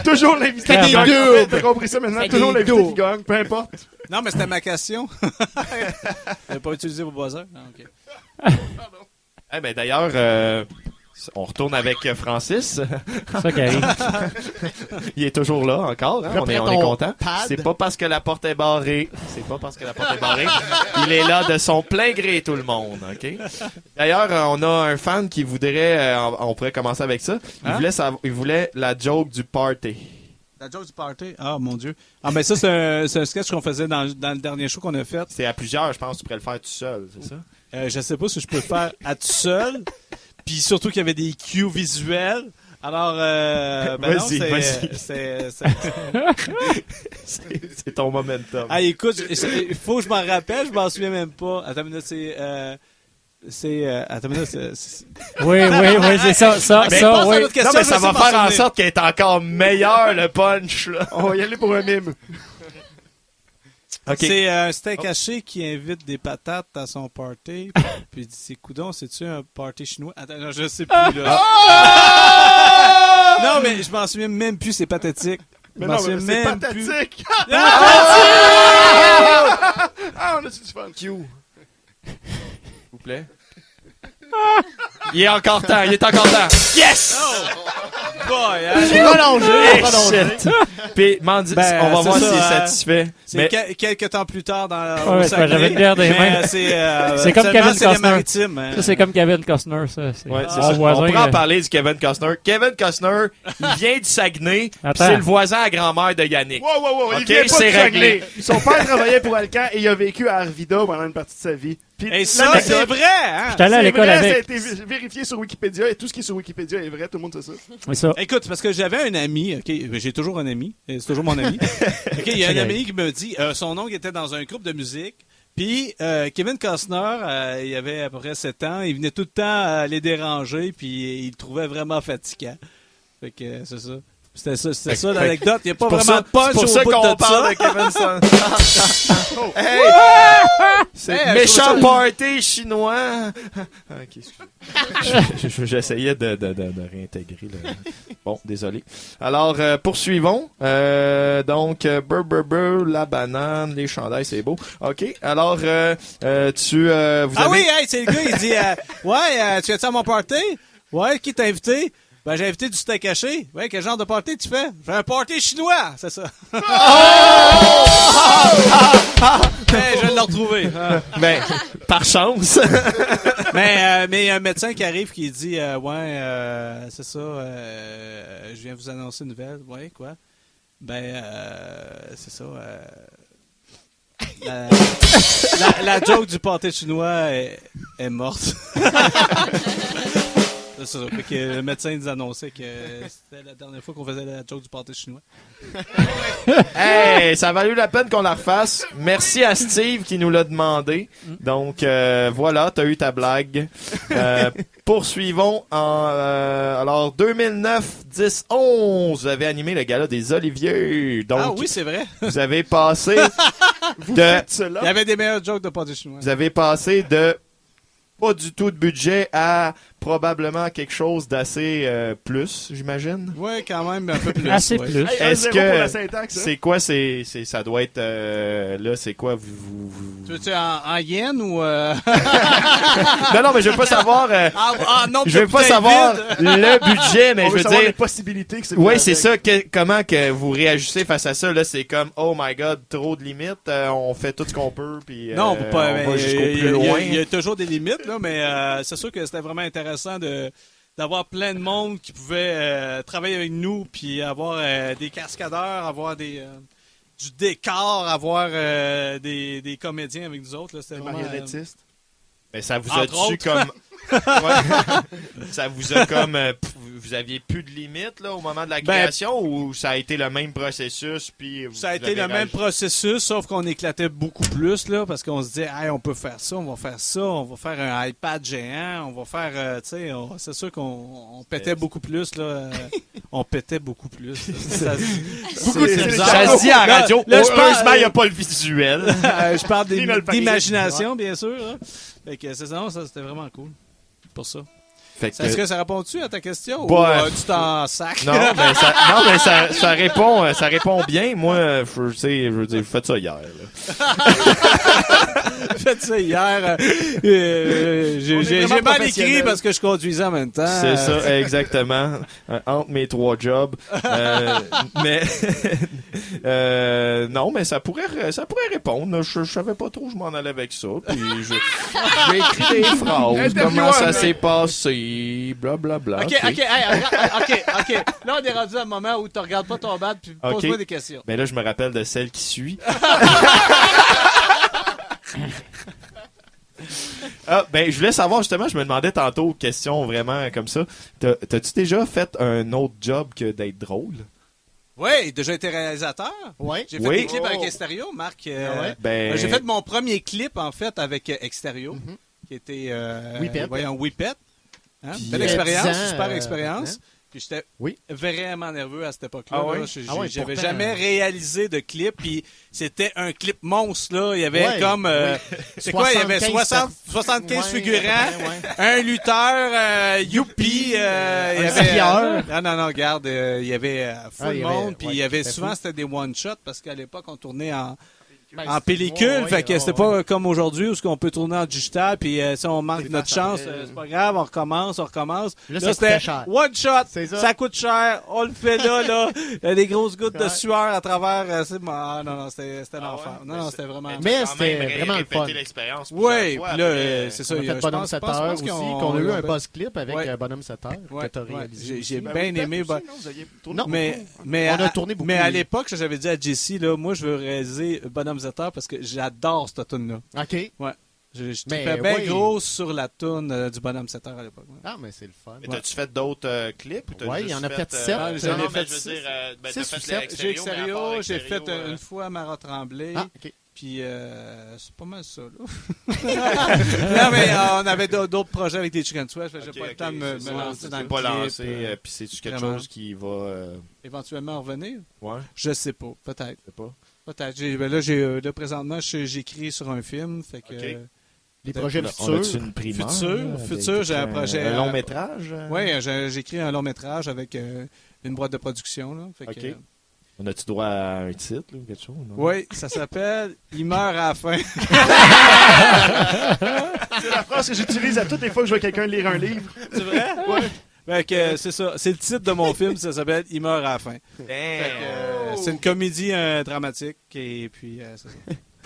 Toujours l'invité C'était qui des gagne. doubles. T'as compris ça maintenant? C'était Toujours des l'invité doubles. qui gagne, peu importe. Non, mais c'était ma question. Vous n'avez pas utilisé vos buzzers? Ah, OK. Eh ben d'ailleurs, on retourne avec Francis. C'est ça qui arrive. Il est toujours là encore. Hein? On est ton content. pad. C'est pas parce que la porte est barrée. Il est là de son plein gré, tout le monde. Ok. D'ailleurs, on a un fan qui voudrait. On pourrait commencer avec ça. Il voulait la joke du party. La joke du party? Ah, mon Dieu. Ah, mais ça, c'est un sketch qu'on faisait dans le dernier show qu'on a fait. C'est à plusieurs, je pense. Que tu pourrais le faire tout seul, c'est ça? Je sais pas si je peux le faire à tout seul. Puis surtout qu'il y avait des cues visuels. Alors, Vas-y, non, vas-y. C'est ton momentum. Ah, écoute, il faut que je m'en rappelle, je m'en souviens même pas. Attends une minute, attends une minute, Oui, c'est ça, Mais ça, passe à oui. l'autre question, Non, mais je ça vais va m'en faire en souvenir. sorte qu'elle est encore meilleure, le punch, là. On va y aller pour un mime. Ok. C'est un steak haché qui invite des patates à son party. Puis il dit, c'est coudon, c'est-tu un party chinois? Attends, non, je sais plus, là. Non, mais je m'en souviens même plus, c'est pathétique. Mais Je non, m'en mais souviens c'est même plus. pathétique. Ah, on a-tu du fun? Q. S'il vous plaît. Il est encore temps. Yes! Boy, hein? J'ai prolongé. Hey, shit. Puis, Mandy, Ben, on va c'est voir ça, s'il est hein. satisfait. C'est Mais quelques temps plus tard dans Ouais, au c'est Saguenay, j'avais une bière dans les mais, mains. c'est comme seulement, Kevin c'est les Costner. maritimes. Hein. Ça, c'est comme Kevin Costner, ça. C'est ouais, c'est mon ça. voisin. On pourrait en parler du Kevin Costner. Kevin Costner, il vient du Saguenay, puis Attends. c'est le voisin à grand-mère de Yannick. Wow, Ok, il vient pas c'est de Saguenay. réglé. Son père travaillait pour Alcan et il a vécu à Arvida pendant une partie de sa vie. Puis Et ça, l'anecdote, c'est vrai, hein? J'étais allé à c'est l'école vrai, avec. ça a été vérifié sur Wikipédia et tout ce qui est sur Wikipédia est vrai, tout le monde sait ça. C'est ça. Écoute, parce que j'avais un ami, ok, j'ai toujours un ami, et c'est toujours mon ami. Ok, il y a un ami qui me dit, son oncle était dans un groupe de musique, puis Kevin Costner, il avait à peu près 7 ans, il venait tout le temps les déranger, puis il le trouvait vraiment fatigant. Fait que c'est ça. C'était ça l'anecdote. Il n'y a pas Pour vraiment ça- de punch c'est pour au ça bout qu'on de parle ça. de Kevin Costner. Hey! C'est Hey, méchant je party chinois. Ok, excusez. J'essayais de réintégrer. Bon, désolé. Alors, poursuivons. Donc, la banane, les chandails, c'est beau. OK. Alors, vous avez... Oui, hey, c'est le gars, il dit, tu viens-tu à mon party? Ouais, qui t'a invité? Ben, j'ai invité du steak haché. Ouais, quel genre de party tu fais? Je fais un party chinois, c'est ça. Je l'ai retrouvé. Ben, par chance. Mais il y a un médecin qui arrive qui dit c'est ça, je viens vous annoncer une nouvelle. Ouais, quoi? C'est ça. La joke du pâté chinois est morte. C'est ça. Fait que le médecin nous annonçait que c'était la dernière fois qu'on faisait la joke du pâté chinois. Hey, ça a valu la peine qu'on la refasse. Merci à Steve qui nous l'a demandé. Donc, voilà, t'as eu ta blague. Poursuivons alors 2009, 10, 11. Vous avez animé le gala des Oliviers. Donc, oui, c'est vrai. vous avez passé Il y avait des meilleurs jokes de pâté chinois. Vous avez passé de pas du tout de budget à probablement quelque chose d'assez plus, j'imagine. Oui, quand même un peu plus. Assez ouais. plus. Hey, Est-ce 1-0 pour la que syntaxe, hein? c'est quoi ça doit être là, c'est quoi vous... Tu veux-tu en yen ou Non, mais je veux pas savoir non, je veux pas savoir le budget, mais On je veut veux savoir les dire possibilités que c'est. oui, c'est ça. Comment que vous réagissez face à ça? Là, c'est comme, oh my god, trop de limites. On fait tout ce qu'on peut. Puis, non, on peut pas. on va jusqu'au plus loin. Il y a toujours des limites, là, mais c'est sûr que c'était vraiment intéressant d'avoir plein de monde qui pouvait travailler avec nous, puis avoir des cascadeurs, avoir du décor, avoir des comédiens avec nous autres. Là, c'était vraiment, marionnettiste. Mais ça vous a Entre tué autres. comme... Ouais. Ça vous a comme... vous aviez plus de limites là, au moment de la création ou ça a été le même processus? Puis ça a été le même processus, sauf qu'on éclatait beaucoup plus, là, parce qu'on se disait, hey, on peut faire ça, on va faire ça, on va faire un iPad géant, on va faire, tu sais, c'est sûr qu'on pétait beaucoup plus, là. On pétait beaucoup plus. C'est bizarre. Ça se dit à la radio. Là, je Heureusement, parle- il n'y a pas le visuel. Je parle Vive le Parisien. d'imagination, bien sûr. Hein. Fait que c'est ça, c'était vraiment cool. Pour ça. Fait que- Est-ce que ça répond-tu à ta question Bah, ou tu t'en sacs? Non, mais ça répond bien. Moi, je veux dire, faites ça hier. Là. Faites ça hier. J'ai vraiment mal professionnel. écrit parce que je conduisais en même temps. C'est ça, exactement. Entre mes 3 jobs. Mais non, mais ça pourrait répondre. Je savais pas trop où je m'en allais avec ça. Puis j'ai écrit des phrases. Comment ça s'est passé, blablabla. OK. Là, on est rendu à un moment où tu regardes pas ton badge puis pose-moi OK. des questions. Ben là, je me rappelle de celle qui suit. Ben, je voulais savoir, justement, je me demandais tantôt, question vraiment comme ça. T'as-tu déjà fait un autre job que d'être drôle? Oui, déjà été réalisateur. Ouais. J'ai fait Oui. des clips avec Extérieur, Marc. Ben, J'ai fait mon premier clip, en fait, avec Extérieur, qui était... Whippet. Voyons, Whippet. Hein? Puis, Belle expérience, 10 ans, super expérience. Puis j'étais Oui. vraiment nerveux à cette époque-là. Ah ouais? là. Ah ouais, J'avais pourtant. jamais réalisé de clip. Puis c'était un clip monstre. Là. Il y avait Ouais, comme... c'est quoi? Il y avait 75 Ouais, figurants, ouais. un lutteur, youpi. Il y avait, skieur. non, regarde. Il y avait full il y avait- monde. Puis ouais, il y avait c'était souvent, fou. c'était des one-shots parce qu'à l'époque, on tournait en Ben, pellicule, ouais, fait que ouais, c'était pas comme aujourd'hui où on peut tourner en digital, puis si on manque notre chance, c'est pas grave, on recommence. Là, ça c'était coûtait cher. one shot, C'est ça. ça coûte cher, on le fait là. Il y a des grosses gouttes de sueur à travers. Non, c'était l'enfer. Non, c'était vraiment. Mais c'était vraiment le fun. l'expérience. Oui, puis là, c'est ça. On a je fait Bonhomme pense 7 je pense heures aussi, qu'ils ont- qu'on a eu ils ont un fait- boss clip avec Ouais. Bonhomme 7 heures Ouais, que t'as ouais. réalisé. J'ai Ben, bien vous aimé. faites aussi, non? Vous aviez tourné Mais On a tourné beaucoup. Mais à l'époque, j'avais dit à Jessie, là, moi, je veux réaliser Bonhomme Zetter parce que j'adore cette tune-là. OK. Je Mais trippais bien oui. gros sur la tune du Bonhomme 7 heures à l'époque. Ouais. Ah, mais c'est le fun. Mais t'as-tu fait d'autres clips? Ou t'as Ouais, juste il y en a fait fait 7. Ah, non, j'en ai non, mais fait je veux six. dire, t'as 6 ou fait 7. J'ai l'extérieur, mais à part Extérieur, j'ai fait l'extérieur, une fois Marat Tremblay. Ah, OK. Puis c'est pas mal ça, là. Non, mais on avait d'autres projets avec des Chicken Sweat. J'ai Ok, pas le ok, temps de me c'est ça. lancer dans C'est le pas clip, lancé, puis c'est-tu quelque vraiment. chose qui va... éventuellement revenir. Ouais, Je sais pas, peut-être. je sais pas. Peut-être. Là, présentement, j'écris sur un film. Fait que, Ok. Les projets On a-tu futurs. une primeur? Futur, j'ai un projet, Un long métrage? Oui, j'ai écrit un long métrage avec une boîte de production. Là. Fait que, Ok. On a-tu droit à un titre ou quelque chose? Non? oui, ça s'appelle Il meurt à la fin. C'est la phrase que j'utilise à toutes les fois que je vois quelqu'un lire un livre. C'est vrai? Oui. Fait que c'est ça. C'est le titre de mon film, ça s'appelle Il meurt à la fin. Fait que, c'est une comédie dramatique et puis c'est ça.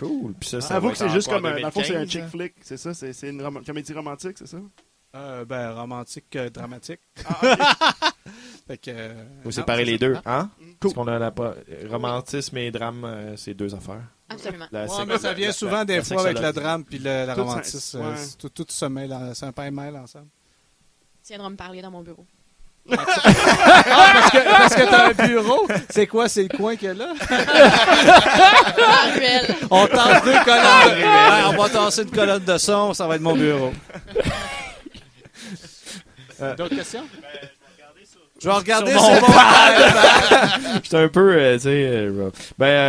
Cool. Puis ça Avoue va que c'est être juste encore comme. Dans le fond, c'est un 2015, chick hein. flick, c'est ça? C'est une comédie romantique, c'est ça? Ben, romantique, dramatique. Fait que... Faut non, séparer c'est les ça. deux, hein? Parce qu'on a romantisme et drame, c'est deux affaires. Absolument. La Ouais, sex- mais ça vient la- souvent la- des la fois avec le sexologie. drame puis la Tout romantisme. ça, ouais. Tout se mêle, c'est un pêle-mêle ensemble. Tu viendras me parler dans mon bureau. Parce que t'as un bureau. C'est quoi? C'est le coin qu'il y a là? La ruelle. On tasse 2 colonnes. Ouais, on va tasser une colonne de son, ça va être mon bureau. D'autres questions? Je vais regarder sur mon iPad. J'étais un peu, tu sais,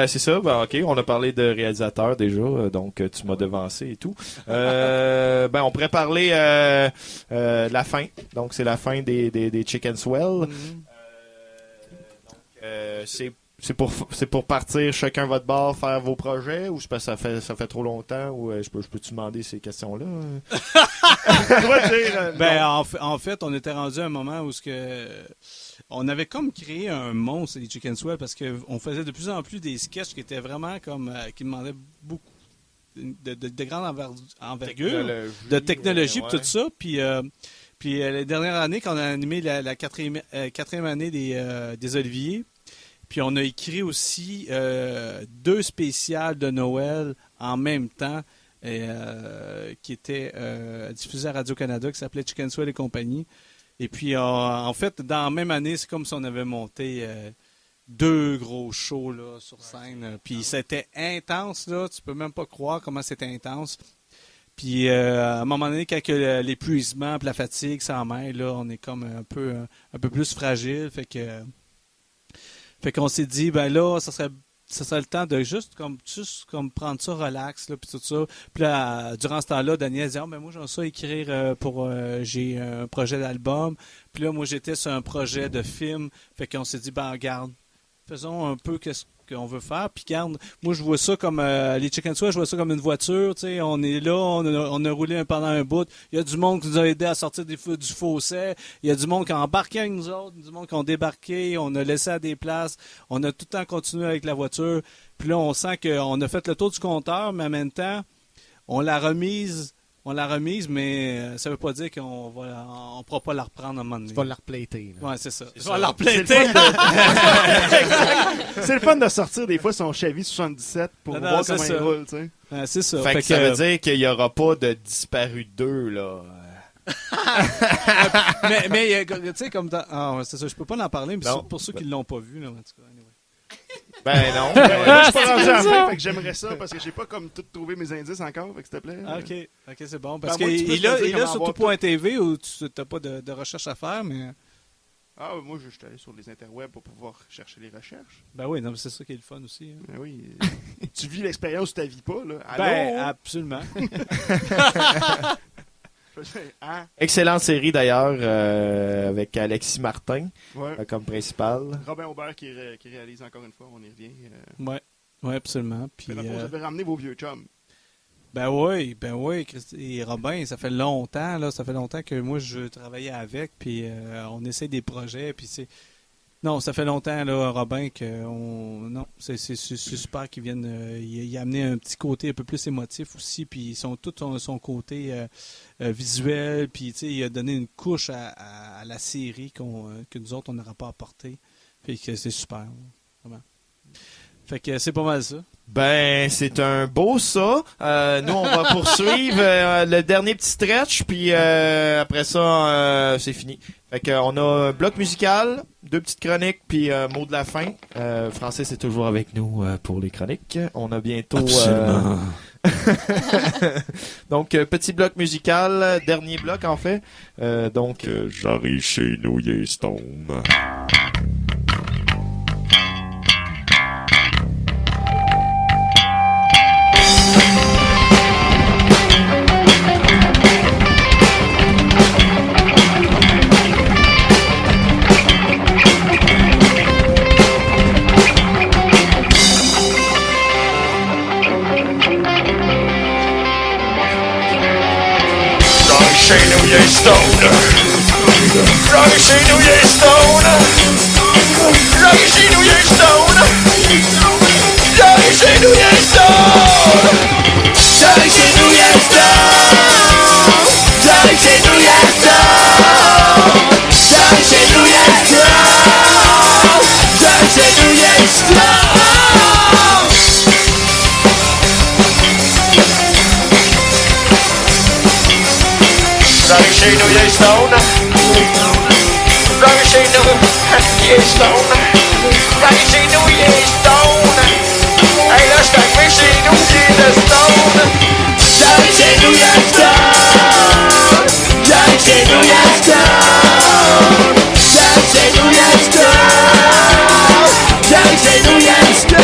c'est ça. Ben, ok, on a parlé de réalisateur déjà, donc tu m'as devancé et tout. On pourrait parler de la fin. Donc c'est la fin des Chicken Swell. C'est pour partir chacun votre bord, faire vos projets, ou c'est parce que ça fait trop longtemps, ou je peux-tu demander ces questions-là? En fait, on était rendu à un moment où on avait comme créé un monstre des Chicken Swell parce qu'on faisait de plus en plus des sketchs qui étaient vraiment comme qui demandaient beaucoup de grande envergure, de technologie, tout ça. Puis la dernière année, quand on a animé la quatrième année des Oliviers, puis on a écrit aussi 2 spéciales de Noël en même temps qui étaient diffusées à Radio-Canada, qui s'appelait Chicken Swell et compagnie. Et puis, en fait, dans la même année, c'est comme si on avait monté 2 gros shows là, sur scène. Puis c'était intense, là. Tu peux même pas croire comment c'était intense. Puis à un moment donné, quand l'épuisement et la fatigue s'en mêlent, là, on est comme un peu plus fragile. Fait qu'on s'est dit, ben là, ça serait le temps de juste comme prendre ça relax, là, puis tout ça. Puis là, durant ce temps-là, Daniel disait, ben moi, j'aime ça écrire j'ai un projet d'album. Puis là, moi, j'étais sur un projet de film. Fait qu'on s'est dit, ben regarde, faisons un peu ce qu'on veut faire. Puis regarde, moi, je vois ça comme, les Chicken Swell, je vois ça comme une voiture, tu sais. On est là, on a roulé pendant un bout. Il y a du monde qui nous a aidé à sortir du fossé. Il y a du monde qui a embarqué avec nous autres, du monde qui ont débarqué. On a laissé à des places. On a tout le temps continué avec la voiture. Puis là, on sent qu'on a fait le tour du compteur, mais en même temps, on l'a remise, mais ça veut pas dire qu'on pourra pas la reprendre à un moment donné. Tu vas la replater. Ouais, c'est ça. Je vais la replater. C'est le fun de sortir des fois son Chevy 77 pour voir comment il roule, tu sais. C'est ça. Fait que ça veut dire qu'il n'y aura pas de disparu 2, là. mais tu sais, comme c'est ça, je peux pas en parler, mais pour ceux qui l'ont pas vu, là, en tout cas. Anyway. Ben non. Moi, je suis pas rendu à la fin, fait que j'aimerais ça parce que j'ai pas comme tout trouvé mes indices encore, fait que s'il te plaît. Ok, c'est bon. Parce Ben, moi, tu peux qu'il te est dire là comment sur avoir tout.tv où tu n'as pas de recherche à faire, mais... Ah, moi, je suis allé sur les interwebs pour pouvoir chercher les recherches. Ben oui, non, mais c'est ça qui est le fun aussi. Hein. Ben oui. Tu vis l'expérience ou tu la vis pas, là. Allô? Ben, absolument. Hein? Excellente série d'ailleurs avec Alexis Martin comme principal. Robin Aubert qui réalise encore une fois, on y revient. Ouais, absolument. Puis, vous avez ramené vos vieux chums. Ben oui, et Robin, ça fait longtemps que moi je travaillais avec, puis on essaie des projets, puis c'est... Non, ça fait longtemps, là, Robin, c'est super qu'il vienne. Il a amené un petit côté un peu plus émotif aussi, puis son côté visuel, puis il a donné une couche à la série que nous autres, on n'aura pas apporté. Fait que c'est super, vraiment. Fait que c'est pas mal ça. Ben, c'est un beau ça. Nous, on va poursuivre le dernier petit stretch, puis après ça, c'est fini. Fait qu'on a un bloc musical, 2 petites chroniques, puis mot de la fin. Francis est toujours avec nous pour les chroniques. On a bientôt... Absolument. Donc, petit bloc musical, dernier bloc en fait. J'arrive chez nous, Stone. Chez nous, Stone. Rock chez nous, Stone. Rock chez nous, Stone. chez nous, y'a Stone. J'arrive chez nous, y'a Stone. J'arrive chez nous, y'a Stone. J'arrive chez nous, y'a Stone. J'arrive chez nous, y'a Stone. J'arrive chez nous, y'a Stone. J'arrive chez nous, y'a Stone. J'arrive chez nous, y'a Stone. Hey là, j'suis arrivé chez nous, y'a Stone. J'arrive chez nous, y'a Stone. J'arrive chez nous, y'a Stone. J'arrive chez nous, y'a Stone. J'arrive chez nous, y'a Stone.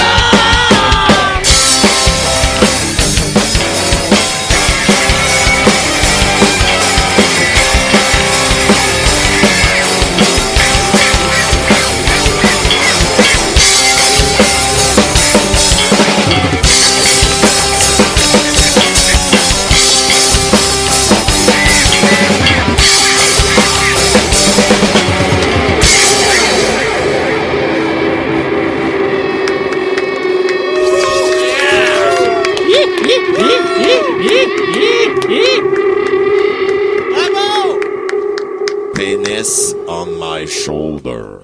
Penis on my shoulder.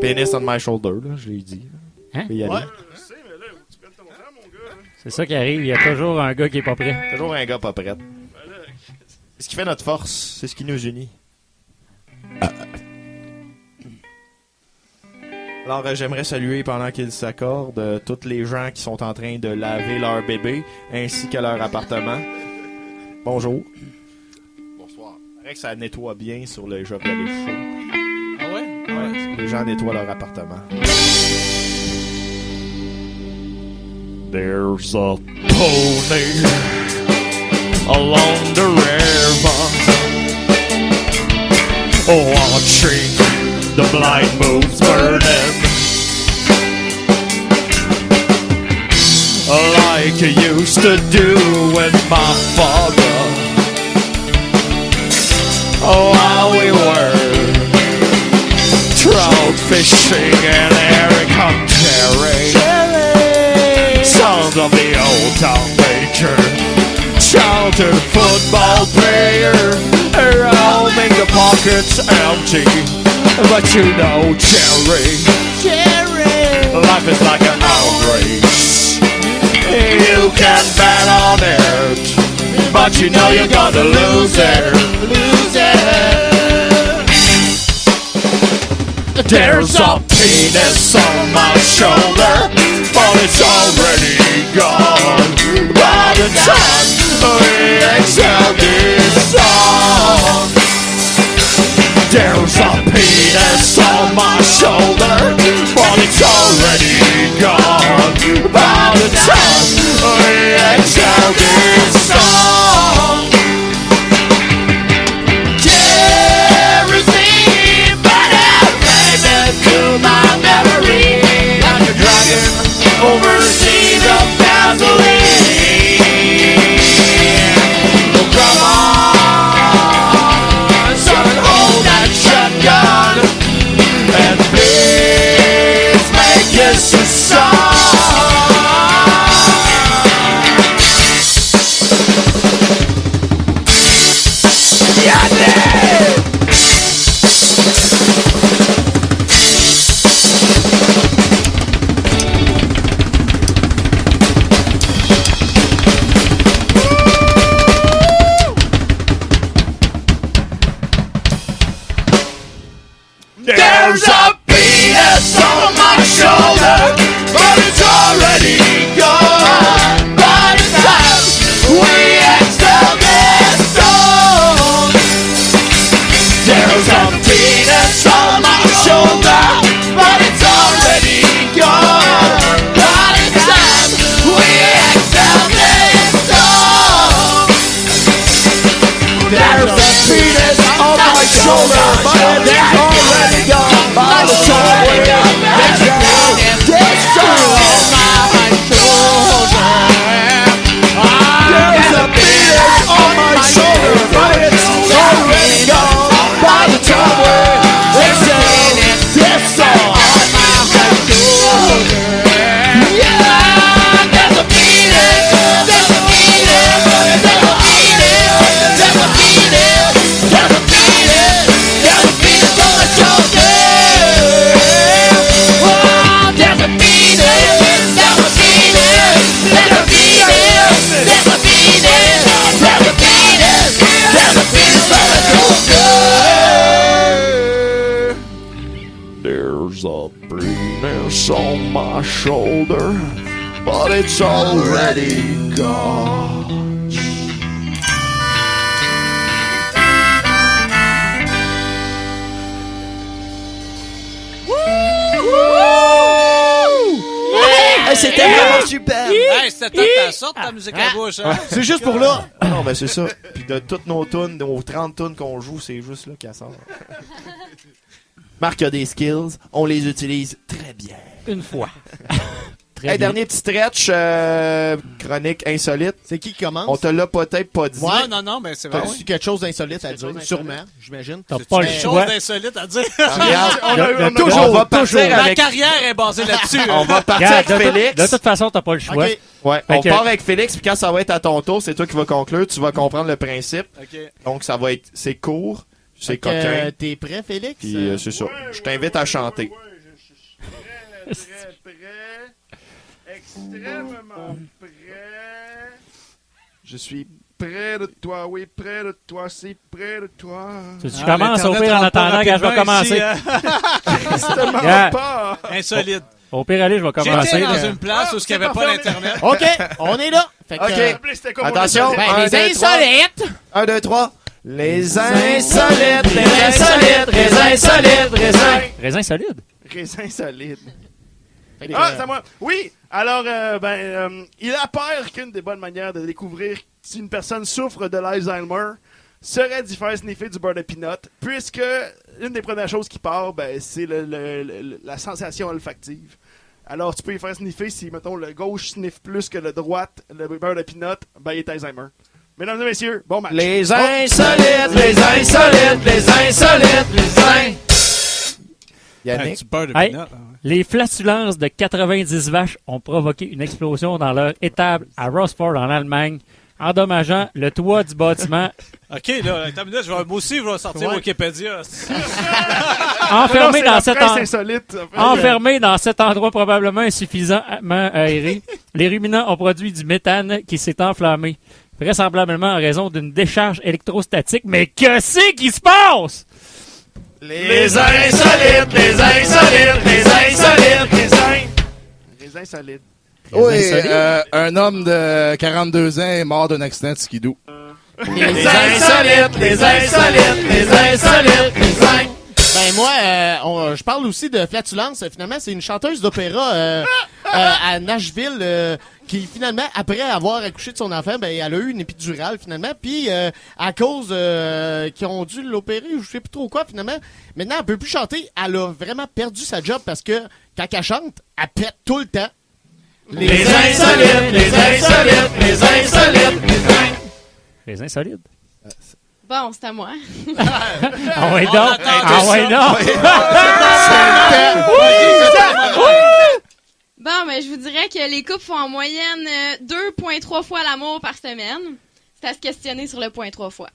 Penis on my shoulder, là, je l'ai dit. Hein? Peux y aller. Ouais, je sais, mais là, tu prennes ton temps, mon gars. C'est ça qui arrive, il y a toujours un gars qui est pas prêt. Toujours un gars pas prêt. C'est ce qui fait notre force, c'est ce qui nous unit. Alors, j'aimerais saluer pendant qu'ils s'accordent tous les gens qui sont en train de laver leur bébé ainsi que leur appartement. Bonjour. Bonsoir. Il paraît que ça nettoie bien sur le job d'aller chaud. Ah ouais? Ouais, les gens nettoient leur appartement. There's a pony along the river, watching the blind moves burning, like I used to do with my father. While we were trout fishing in Eric Terry, sons of the old town major, childhood football player, roaming the pockets empty. But you know, Jerry, life is like an outrage. You can bet on it, but you know you're gonna lose it. There's a penis on my shoulder, but it's already gone. By the time we exhale this song, there's a penis on my shoulder, but it's already gone. By the time we exhale this song, kerosene, but it to my memory like a dragon overseas of Vaseline. Oh, come on, son, hold that shotgun and bleed. happiness on my shoulder, but it's already gone. C'était vraiment super! Hey, c'était temps que t'en sortes ta musique à bouche, hein? C'est juste pour là. Non, ben c'est ça. Puis de toutes nos tunes, nos 30 tunes qu'on joue, c'est juste là qu'elle sort. Marc a des skills, on les utilise très bien. Une fois. Hey, dernier petit stretch, chronique insolite. C'est qui commence? On te l'a peut-être pas dit. Ouais. Non, mais c'est vrai. T'as-tu quelque chose d'insolite à dire? chose Sûrement, j'imagine. T'as pas le Quelque choix. chose d'insolite à dire. Regarde, toujours, on va partir Ma avec... carrière est basée là-dessus. On va partir Regarde, avec Félix. de toute façon, t'as pas le choix. OK. Ouais, Fait on que- part avec Félix, puis quand ça va être à ton tour, c'est toi qui vas conclure. Tu vas comprendre le principe. OK. Donc, ça va être... C'est court, c'est Fait que, coquin, t'es prêt, Félix? puis c'est ça. Je t'invite à chanter. Je suis très prêt. Extrêmement prêt. Je suis près de toi, oui, près de toi, c'est près de toi. Tu commences au pire en attendant que je vais commencer. Justement Yeah. pas. Insolite. Au pire, allez, je vais commencer. J'étais dans là. une place où il n'y avait pas d'Internet. OK, on est là. Fait que, OK. C'était quoi mon Attention. insolite? ben, Un, les deux, trois. insolites! 1, 2, 3. Les insolites, les insolites, les insolites, raisins. Raisin solide. Raisin solide. Fait que, Ah, c'est à moi. Oui, alors, il apparaît qu'une des bonnes manières de découvrir si une personne souffre de l'Alzheimer serait d'y faire sniffer du beurre de pinot, puisque une des premières choses qui part, c'est la sensation olfactive. Alors, tu peux y faire sniffer si, mettons, le gauche sniffe plus que le droite, le beurre de pinot, il est Alzheimer. Mesdames et messieurs, bon match. Les insolites, les insolites, les insolites, les insolites. Yannick. Du beurre de Hey. peanut. Les flatulences de 90 vaches ont provoqué une explosion dans leur étable à Rosport, en Allemagne, endommageant le toit du bâtiment. OK, là, attends une minute, moi aussi, je vais sortir Ouais. Wikipédia. Enfermé dans cet endroit. insolite. Enfermé dans cet endroit probablement insuffisamment aéré, les ruminants ont produit du méthane qui s'est enflammé, vraisemblablement en raison d'une décharge électrostatique. Mais que c'est qui se passe? Les insolites, les insolites, les insolites, Les insolites. Oui, insolites. un homme de 42 ans est mort d'un accident de skidoo. les insolites, les insolites, les insolites, les insolites. Ben moi, je parle aussi de flatulence. Finalement, c'est une chanteuse d'opéra à Nashville qui finalement, après avoir accouché de son enfant, elle a eu une épidurale finalement. Puis à cause qu'ils ont dû l'opérer, je sais plus trop quoi finalement. Maintenant, elle peut plus chanter. Elle a vraiment perdu sa job parce que quand elle chante, elle pète tout le temps. Les insolites, les insolites, les insolites, les insolites. Les insolites. Bon, c'est à moi. Ah ouais, donc. attend Ah ouais, non. Bon, ben, je vous dirais que les couples font en moyenne 2,3 fois l'amour par semaine. C'est à se questionner sur le point 3 fois.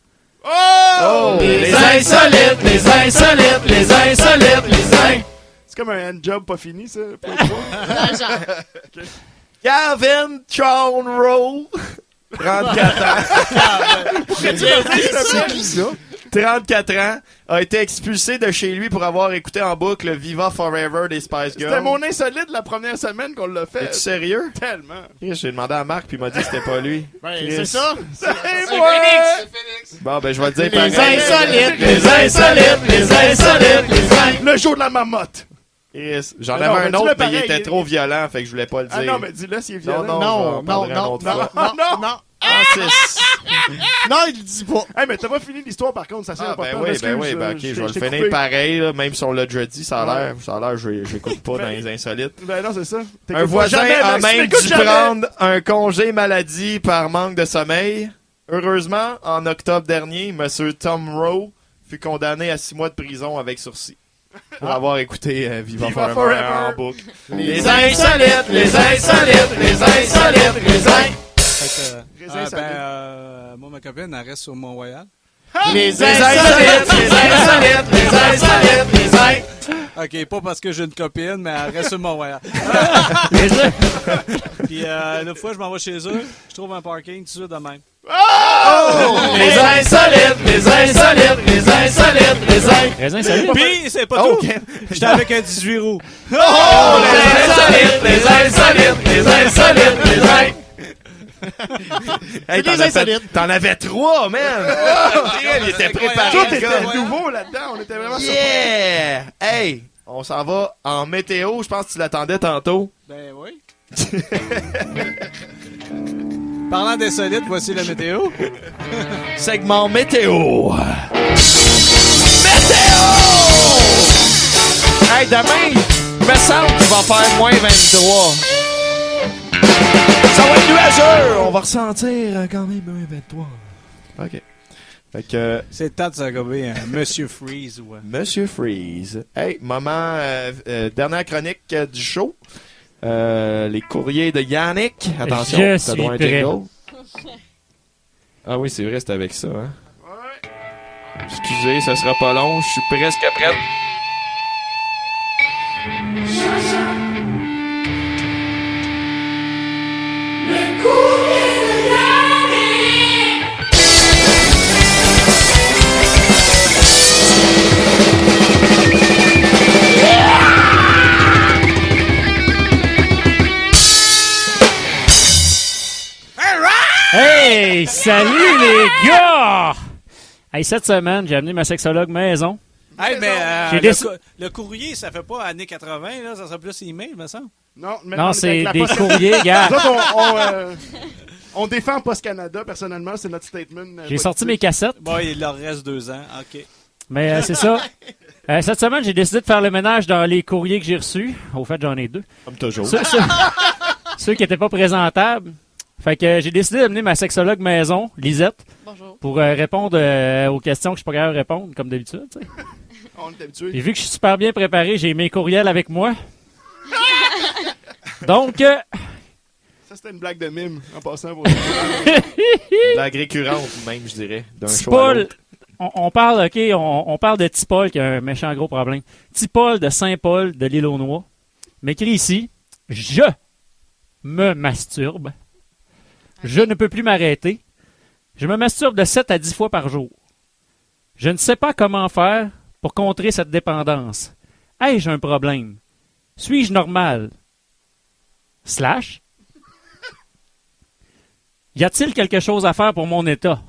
Oh! Les insolites, les insolites, les insolites, les insolites. C'est comme un handjob pas fini, ça. Dans le genre. Gavin Rowe, 34 ans. C'est qui ça? 34 ans, a été expulsé de chez lui pour avoir écouté en boucle Viva Forever des Spice Girls. C'était mon insolite la première semaine qu'on l'a fait. Es-tu sérieux? Tellement. J'ai demandé à Marc puis il m'a dit que c'était pas lui. C'est ça. C'est moi! Bon, ben je vais le dire Les pareil. insolites. Les insolites, les insolites, les insolites. Le jour de la marmotte. Yes. J'en Mais non, avais mais un autre, dis-le mais il pareil. était trop violent, fait que je voulais pas le dire. Ah non, mais dis-le s'il est violent. Non, Non, je vais en non, parler une non, autre fois. non. Francis. Non, il le dit pas. Hey, mais t'as pas fini l'histoire par contre, ça c'est Ah, important. ben oui, Excuse, ok, je vais le t'ai finir coupé. pareil, là, même si on l'a déjà dit, ça a l'air, j'écoute pas dans les insolites. Ben non, c'est ça. Un T'écoutes voisin pas jamais, a Max, même t'écoutes dû jamais. prendre un congé maladie par manque de sommeil. Heureusement, en octobre dernier, M. Tom Rowe fut condamné à 6 mois de prison avec sursis pour avoir écouté Viva Viva Forever Forever. en boucle. Les insolites, les insolites, les insolites, les insolites. Raisin insolite. Moi, ma copine, elle reste sur Mont-Royal. Les insolites, les insolites, les insolites, les insolites. OK, pas parce que j'ai une copine, mais elle reste sur Mont-Royal. Puis, l'autre fois, je m'en vais chez eux, je trouve un parking tout de suite de même. Les insolites, les insolites, les insolites, les insolites. Raisin solide. Puis, c'est pas Oh, tout. Ken. J'étais avec un 18 roues. Les insolites, les insolites, les insolites, les insolites. Hey, des insolites. t'en avais 3, man! Il était préparé. Tout le gars. était nouveau là-dedans. On était vraiment surpris. Yeah! Hey! On s'en va en météo. Je pense que tu l'attendais tantôt. Ben oui. Parlant d'insolite, voici la météo. Segment météo. Météo! Hey, demain, il me semble qu'il va faire moins 23. Ça va être nuageux! On va ressentir quand même moins 23. OK. Fait que... C'est le temps de s'accober un Monsieur Freeze. Ouais. Monsieur Freeze. Hey, moment, dernière chronique du show. Les courriers de Yannick. Attention, Je ça suis doit être prêt. jingle. Ah oui, c'est vrai, c'est avec ça, hein? Ouais. Excusez, ça sera pas long, je suis presque prêt. Hey, salut les gars! Hey, cette semaine, j'ai amené ma sexologue maison. Hey, mais J'ai le, déc- le courrier, ça fait pas années 80, là, ça serait plus email, me semble. Non, maintenant, on Non, est c'est avec la des Poste- courriers, gars. Nous autres, on défend Post Canada, personnellement, c'est notre statement. J'ai sorti mes cassettes, Bon, il leur reste 2 ans, ok. mais c'est ça. Cette semaine, j'ai décidé de faire le ménage dans les courriers que j'ai reçus. Au fait, j'en ai 2. Comme toujours. Ceux qui n'étaient pas présentables. Fait que j'ai décidé d'amener ma sexologue maison, Lisette, Bonjour. pour répondre aux questions que je suis pas capable de répondre, comme d'habitude. Tu sais. On est habitué. Et vu que je suis super bien préparé, j'ai mes courriels avec moi. Donc, Ça, c'était une blague de mime, en passant. Pour... La récurrente, même, je dirais. D'un Petit show à Paul, l'autre. on parle, OK, on parle de Petit Paul qui a un méchant gros problème. Petit Paul de Saint-Paul de l'île aux Noix m'écrit ici, je me masturbe. Je ne peux plus m'arrêter. Je me masturbe de 7 à 10 fois par jour. Je ne sais pas comment faire pour contrer cette dépendance. Ai-je un problème? Suis-je normal? Slash. Y a-t-il quelque chose à faire pour mon état?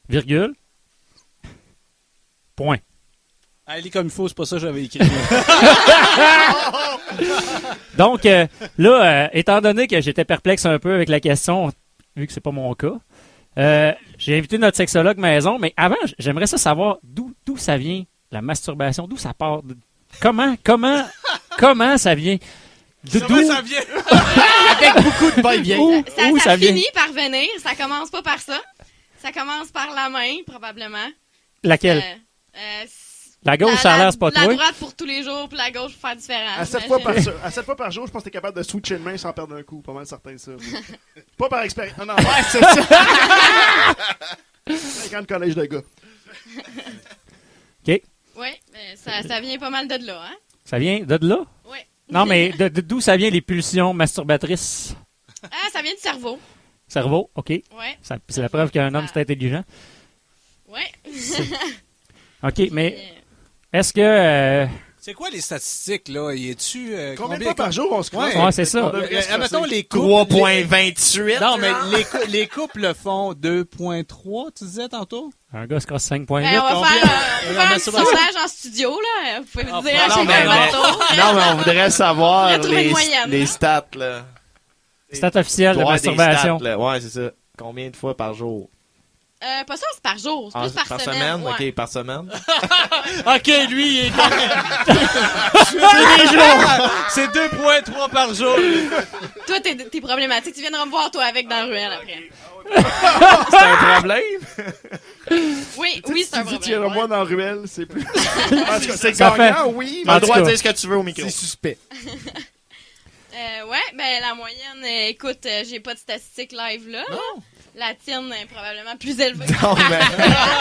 Virgule. Point. Allez comme il faut, c'est pas ça que j'avais écrit. Donc, là, étant donné que j'étais perplexe un peu avec la question, vu que c'est pas mon cas, j'ai invité notre sexologue maison, mais avant, j'aimerais ça savoir d'où ça vient, la masturbation, d'où ça part, comment ça vient, Comment ça vient? Avec beaucoup de va-et-vient. Où Ça vient? finit par venir. Ça commence pas par ça. Ça commence par la main, probablement. Laquelle? La gauche, ça a l'air, c'est pas La toi. droite pour tous les jours, puis la gauche pour faire différent. À 7 fois par jour, je pense que t'es capable de switcher une main sans perdre un coup. Pas mal certain de ça. Pas par expérience. Non, ouais, c'est ça. 50 collèges de gars. OK. Oui, ça vient pas mal de là, hein? Ça vient de là? Oui. Non, mais d'où ça vient les pulsions masturbatrices? Ça vient du cerveau. Cerveau, OK. Oui. C'est la preuve qu'un homme, c'est intelligent. Oui. OK, mais est-ce que... C'est quoi les statistiques, là? Y est-tu... Combien de fois par jour on se croise? Ouais, c'est ça. Admettons, les couples... 3.28. Non, mais les couples le font 2.3, tu disais tantôt? Un gars se crosse 5.8. On va faire un petit sondage en studio, là. Vous pouvez me dire à non, chacun mais- votre tour. Non, mais on voudrait savoir On a trouvé une les moyenne. stats, là. Stat officiel de Ouais, des masturbation. stats, là. Ouais, c'est ça. Combien de fois par jour? Pas ça, c'est par jour. C'est plus par semaine. Ouais. OK, par semaine. OK, lui, il est C'est 2.3 par jour. Toi, t'es problématique. Tu viendras me voir, toi, avec dans la ruelle après. C'est un problème? Oui, Tu oui, c'est un dis, tu problème. iras moi dans la ruelle, c'est plus. En tout cas, c'est Ça gagnant, oui. Tu as En le tout droit de cas. dire ce que tu veux au micro. C'est suspect. Ouais, ben la moyenne, écoute, j'ai pas de statistiques live là. Non. La tienne est probablement plus élevée. Non, mais-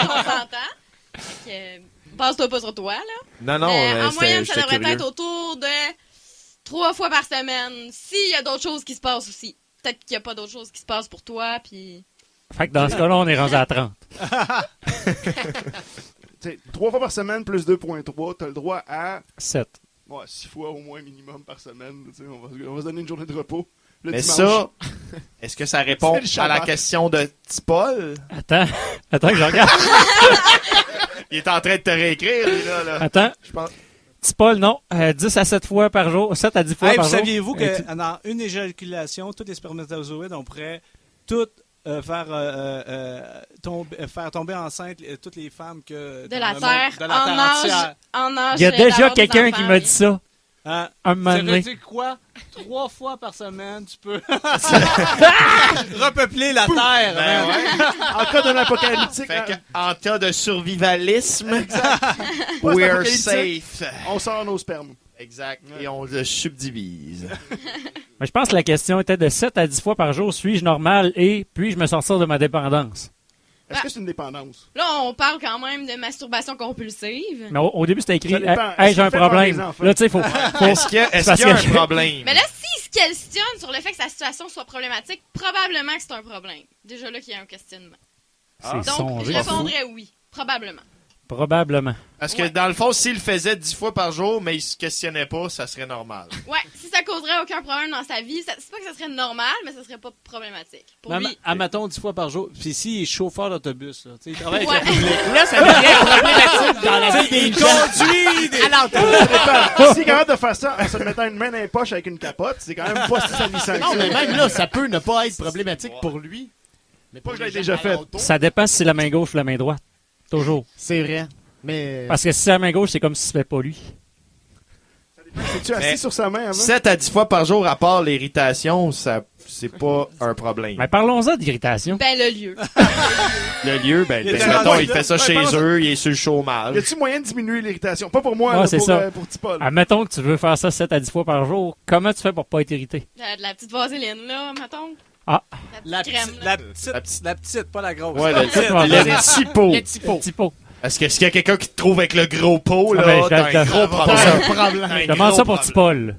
On s'entend. Fait que, base-toi pas sur toi, là. Non, non, En c'était- moyenne, ça j'étais devrait curieux. être autour de 3 fois par semaine. S'il y a d'autres choses qui se passent aussi. Peut-être qu'il y a pas d'autres choses qui se passent pour toi, puis Fait que dans ce cas-là, on est rendu à 30. T'sais, 3 fois par semaine plus 2.3, t'as le droit à 7. 6 fois au moins minimum par semaine. On va se donner une journée de repos. Le Mais dimanche. ça, est-ce que ça répond C'est le à la Shabbat. question de Tipol? Attends que je regarde. Il est en train de te réécrire, lui, là. Attends. Je pense. Petit Paul, non. 10 à 7 fois par jour. 7 à 10 fois Hey, par puis jour. saviez-vous que dans une éjaculation, tous les spermatozoïdes, on pourrait toutes faire tomber enceinte toutes les femmes que De dans la le Terre, monde- de la Terre entière. en âge. Il y a déjà d'avoir des quelqu'un qui enfants, m'a oui. dit ça. Hein? Un moment Ça veut donné. dire quoi? 3 fois par semaine, tu peux repeupler la Terre. Ben man. ouais. En cas d'un apocalyptique, Fait que, en cas de survivalisme, Post we're apocalyptique. safe. on sort nos spermes. Exact. Et on le subdivise. Mais je pense que la question était de 7 à 10 fois par jour. Suis-je normal et puis-je me sortir de ma dépendance? Est-ce que c'est une dépendance? Là, on parle quand même de masturbation compulsive. Mais au début, c'était écrit Ça dépend. Hey, Est-ce j'ai un qu'il fait faire problème. des enfants? Là, tu sais, faut. Est-ce qu'il y a, parce que- un problème? Mais là, s'il se questionne sur le fait que sa situation soit problématique, probablement que c'est un problème. Déjà là qu'il y a un questionnement. C'est Donc, songé. je répondrais oui. Probablement. Probablement. Parce que Ouais. dans le fond, s'il le faisait 10 fois par jour, mais il se questionnait pas, ça serait normal. Ouais, si ça causerait aucun problème dans sa vie, c'est pas que ça serait normal, mais ça serait pas problématique. Pour lui, Admettons 10 fois par jour. Puis s'il est chauffeur d'autobus, là, tu sais, il travaille Ouais. avec le public. Là, ça devient problématique dans la vie des gens. Conduit des... S'il est capable de faire ça en se mettant une main dans les poches avec une capote, c'est quand même pas si salissant que Non, ça. mais même là, ça peut ne pas être problématique pour lui. Mais Pas que je l'ai les déjà gens fait. alentour, Ça dépend si c'est la main gauche ou la main droite. Toujours. C'est vrai. Mais Parce que si c'est la main gauche, c'est comme si c'était pas lui. C'est-tu assis Mais- sur sa main avant? 7 à 10 fois par jour, à part l'irritation, ça, c'est pas un problème. Mais parlons-en d'irritation. ben le lieu. Le lieu, ben, Il est mettons, rendu il là. fait ça Ouais, chez pense- eux, il est sur le Y chômage. a-tu moyen de diminuer l'irritation? Pas pour moi, Ouais, là, c'est pour, ça. pour Tipol. Admettons que tu veux faire ça 7 à 10 fois par jour. Comment tu fais pour pas être irrité? De la petite vaseline, là, mettons. Ah. La petite crème, là. La petite, pas la grosse. Ouais, La le petite. petit pot. les petits pots. Petit pot. Est-ce qu'il y a quelqu'un qui te trouve avec le gros pot, là? Ah ben, t'as un je- gros je- problème. Je demande ça pour Petit Paul.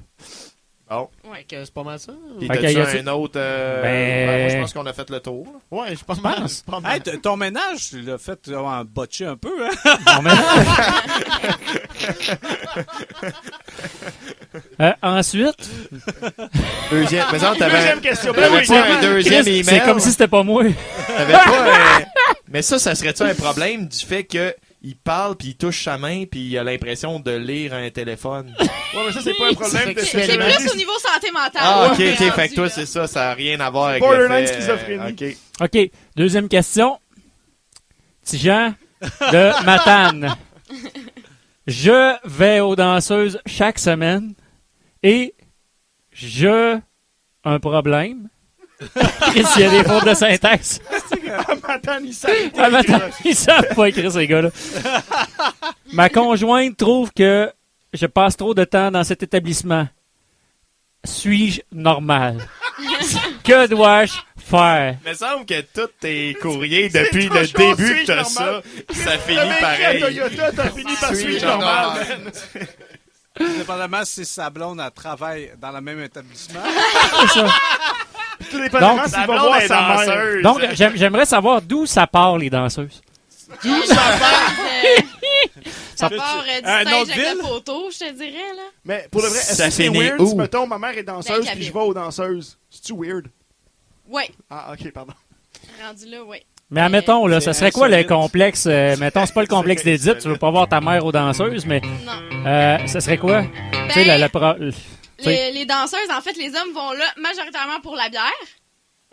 Ouais. Que C'est pas mal ça. Puis Fait que t'as-tu y a-tu- un autre... Ben- moi, je pense qu'on a fait le tour. là. Ouais, je pense. Pas mal. Hey, ton ménage, tu l'as fait en botché un peu, hein? Bon, mais- ensuite, Deuxième. Mais ça, t'avais Deuxième question. Ben t'avais oui, pas un deuxième Chris, email. c'est comme si c'était pas moi. T'avais pas Mais ça serait-tu un problème du fait que il parle, puis il touche sa main, puis il a l'impression de lire un téléphone? Ouais, mais ça, c'est pas un problème de C'est Sexuellement. plus au niveau santé mentale. Ah, ok, qu'on est ok. Fait rendu, que toi, là. c'est ça. Ça n'a rien à voir avec Borderline le fait, schizophrénie. ok. OK, deuxième question. Petit Jean de Matane. Je vais aux danseuses chaque semaine et je un problème. Chris, il y a des fautes de syntaxe. Attends, il s'arrête. Ah, mais attends, ils savent pas écrire ces gars-là. Ma conjointe trouve que je passe trop de temps dans cet établissement. Suis-je normal? Que dois-je faire? Il me semble que tous tes courriers, depuis le toujours début que suis-je t'as normal? ça, ça finit T'avais écrit à pareil. Toyota, t'as fini par Suis-je suivre normal, normal? man. Dépendamment si sa blonde elle travaille dans le même établissement. C'est ça. Tout dépendamment Donc, s'il Sa va blonde voir est sa mère. danseuse. Donc, j'aimerais savoir d'où ça part, les danseuses. Ça part du Un stage autre avec le ville? poteau, je te dirais, là. Mais pour le vrai, est-ce Ça que c'est finit weird où? si, mettons, ma mère est danseuse Dans puis je cabine. vais aux danseuses? C'est-tu weird? Ouais, Ah, ok, pardon. rendu là, ouais. Mais admettons, là, C'est ça serait quoi le insolite. complexe? Mettons, c'est pas le complexe d'Édith, tu veux pas voir ta mère aux danseuses, mais Non. ça serait quoi? Tu sais, Ben, tu sais. les danseuses, en fait, les hommes vont là majoritairement pour la bière.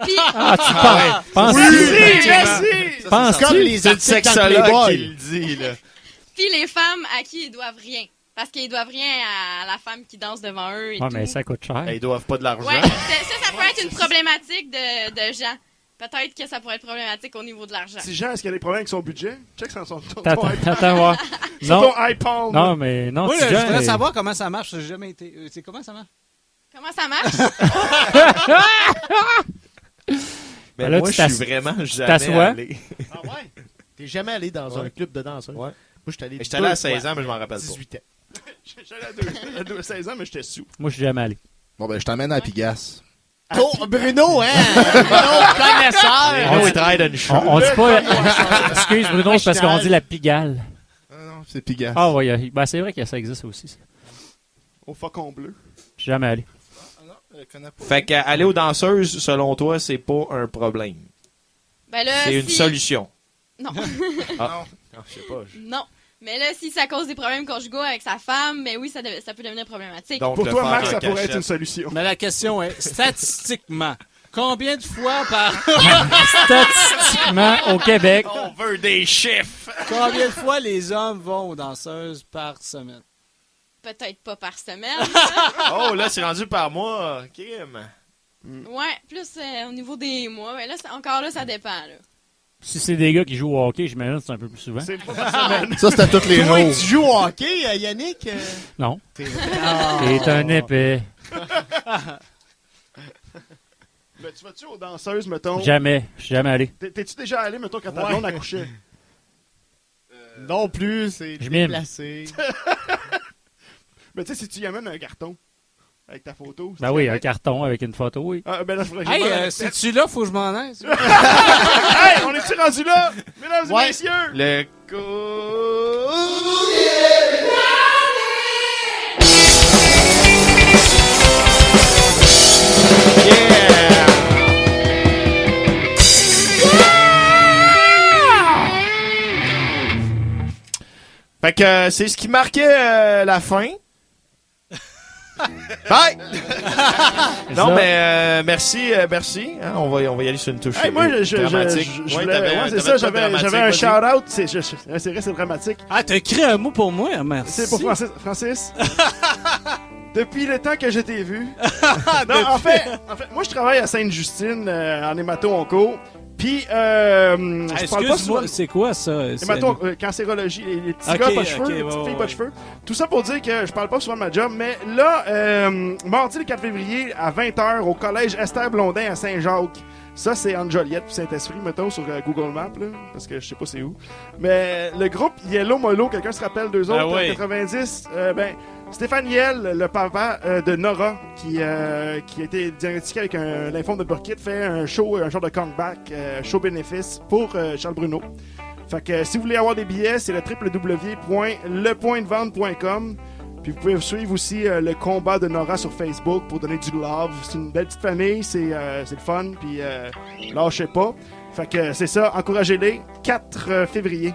Puis, Ah, tu penses? Penses-tu? Merci! Penses-tu? Comme les C'est le articles dans sexologue qui Playboy. le dit, là. puis les femmes à qui ils doivent rien. Parce qu'ils doivent rien à la femme qui danse devant eux et Ouais, tout. mais ça coûte cher. Ils doivent pas de l'argent. Ouais, ça peut être une problématique de gens. Peut-être que ça pourrait être problématique au niveau de l'argent. Si Jean, est-ce qu'il y a des problèmes avec son budget? Check son Attends, voir. Non, ton iPhone. non, mais non, Oui, tu je gères, voudrais mais- savoir comment ça marche. J'ai jamais été. C'est comment ça marche? Comment ça marche? Mais Ben là, moi, tu je suis vraiment jamais t'assois. allé. Ah ouais? T'es jamais allé dans un club de danseurs? Ouais. Moi, j'étais allé J'étais allé à deux 16 fois. ans, mais je m'en rappelle pas. 18 ans. J'allais à 16 ans, mais j'étais sous. Moi, je suis jamais allé. Bon, ben, je t'emmène à Pigasse. Oh, Bruno, hein? Bruno, connaisseur! Bruno, il travaille dans une chambre. On dit pas... Excuse, Bruno, c'est parce qu'on dit la Pigalle. Non, c'est Pigalle. Ah oui, ben, c'est vrai que ça existe aussi. Ça. Au faucon bleu. Je suis jamais allé. Fait qu'aller aux danseuses, selon toi, c'est pas un problème. Ben là, C'est une solution. Non. Ah. Non, je sais pas. Non. Mais là, si ça cause des problèmes conjugaux avec sa femme, ben oui, ça peut devenir problématique. Donc, Pour le toi, faire Max, en ça pourrait cachette. être une solution. Mais la question est, statistiquement, combien de fois par... Statistiquement, au Québec, On veut des chiffres! combien de fois les hommes vont aux danseuses par semaine? Peut-être pas par semaine. Oh, là, c'est rendu par mois. Kim. Ouais, plus au niveau des mois. Mais là, encore là, ça dépend. Là. si c'est des gars qui jouent au hockey, j'imagine que c'est un peu plus souvent. C'est pas par semaine. Ça, c'est à tous les Toi, jours. tu joues au hockey, Yannick? Non. Ah. T'es un épais. Ben, tu vas-tu aux danseuses, mettons? Jamais. Je suis jamais allé. T'es-tu déjà allé, mettons, quand ta blonde accouchait? Non plus, c'est Je mime. déplacé. Mais tu sais, si tu y amènes un carton avec ta photo... Ben oui, un carton avec une photo, oui. Ah, ben là, je Hey, c'est-tu là, faut que je m'en aille? Hey, on est-tu rendu là? Mesdames et Ouais. messieurs! Le Fait que c'est ce qui marquait la fin. Bye! Non, mais merci. Hein, on va y aller sur une touche Hey, moi, je dramatique. je Ouais, voulais- t'avais- ouais, c'est t'avais ça, de j'avais dramatique, un vas-y. shout-out. C'est vrai, c'est dramatique. Ah, t'as écrit un mot pour moi, merci. C'est pour Francis. Depuis le temps que je t'ai vu. Non, en fait, moi, je travaille à Sainte-Justine, en hémato-onco. Puis, je parle pas souvent... Excuse-moi, c'est quoi ça? Cancérologie, les petits Ok, gars pas de cheveux, ok, les ouais, petites filles ouais. pas de cheveux. Tout ça pour dire que je parle pas souvent de ma job, mais là, mardi le 4 février à 20h au collège Esther Blondin à Saint-Jacques. Ça, c'est en Joliette puis Saint-Esprit, mettons, sur Google Maps, là, parce que je sais pas c'est où. Mais le groupe Yellow Molo, quelqu'un se rappelle d'eux autres, oui. 90, Stéphane Yel, le papa de Nora, qui a été diagnostiqué avec un lymphome de Burkitt, fait un genre de comeback, show bénéfice pour Charles Bruno. Fait que si vous voulez avoir des billets, c'est le www.lepointdevente.com. Puis vous pouvez suivre aussi le combat de Nora sur Facebook pour donner du love. C'est une belle petite famille, c'est le fun, puis lâchez pas. Fait que c'est ça, encouragez-les. 4 février.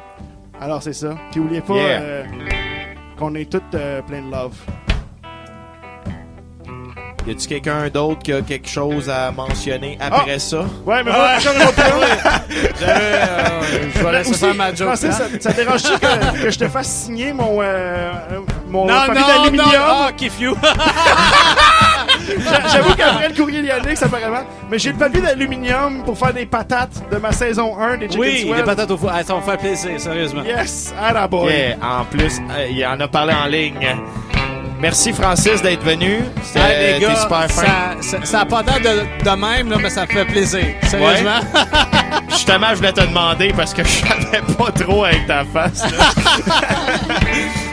Alors c'est ça. Puis n'oubliez pas qu'on est tous plein de love. Y a-tu quelqu'un d'autre qui a quelque chose à mentionner après ça? Ouais, mais moi, j'en ai pas Je vais laisser faire ma joke. Francis, là. ça te dérange-tu que je te fasse signer mon Non, papier non, d'aluminium? non, ah, kiff you. J'avoue qu'après le courrier Yannick, apparemment. Mais j'ai le papier d'aluminium pour faire des patates de ma saison 1 des Chicken Oui, Swell. des patates au four. Ah, ça va me faire plaisir, sérieusement. Yes, à la boy. Yeah, en plus, il en a parlé en ligne. Merci Francis d'être venu. Hey, les T'es gars, super fin. ça a pas l'air de même, là, mais ça me fait plaisir. Sérieusement. Justement, je voulais te demander parce que je savais pas trop avec ta face. Là.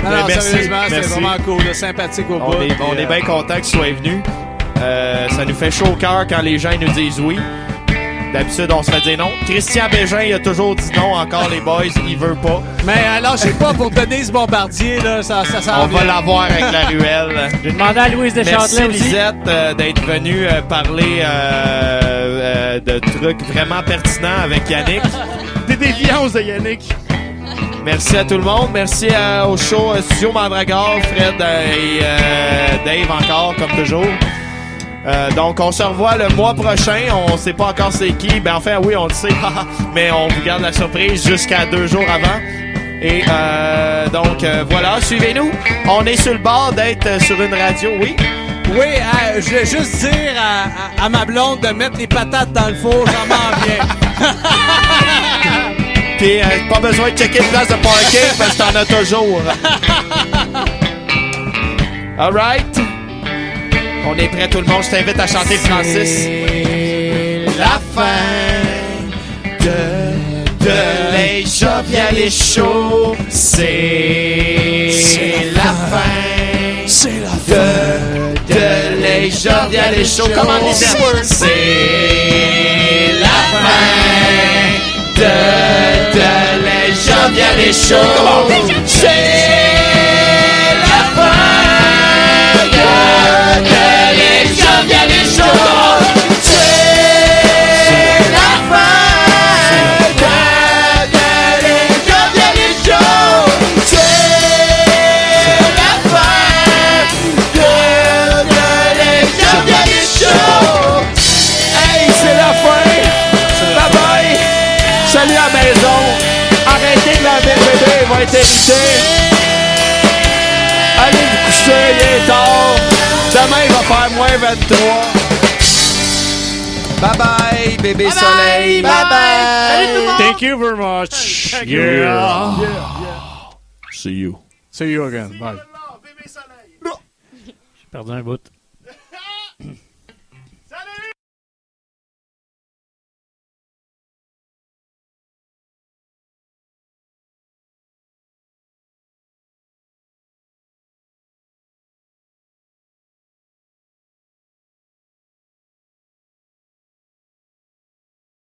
Alors, merci, sérieusement, c'est merci. vraiment cool, là, sympathique au bout. On est bien content que tu sois venu. Ça nous fait chaud au cœur quand les gens nous disent oui. D'habitude, on se fait dire non. Christian Bégin, il a toujours dit non. Encore, les boys, il veut pas. Mais alors, je sais pas, pour Denise Bombardier, là, ça s'en On va l'avoir avec la ruelle. J'ai demandé à Louise Merci Deschâtelet aussi. Lisette d'être venue parler de trucs vraiment pertinents avec Yannick. Des déviances de Yannick. Merci à tout le monde. Merci au show Studio Mandragore, Fred et Dave encore, comme toujours. Donc, on se revoit le mois prochain. On sait pas encore c'est qui. Ben, enfin, oui, on le sait. Mais on vous garde la surprise jusqu'à 2 jours avant. Et donc, voilà, suivez-nous. On est sur le bord d'être sur une radio, oui. Oui, je voulais juste dire à ma blonde de mettre les patates dans le four, j'en m'en viens. Puis, pas besoin de checker une place de parking parce que t'en as toujours. All right. On est prêt, tout le monde. Je t'invite à chanter, Francis. La fin de les jovial et chaud. C'est la fin de les les joviales et chauds. Comment on dit ça? C'est la fin de les joviales et chauds. C'est la fin de les joviales et chauds. C'est la fin de les joviales et chauds. C'est la fin de les joviales et chauds. Hey, c'est la fin. Bye bye. Salut à la maison. Arrêtez de laver le bébé, il va être hérité. Allez vous coucher, il est tard. Demain, il va faire moins 23. Bye bye, bébé soleil. Bye bye. Salut tout le monde! Thank you very much. Yeah. See you. See you again. Bye. J'ai perdu un bout.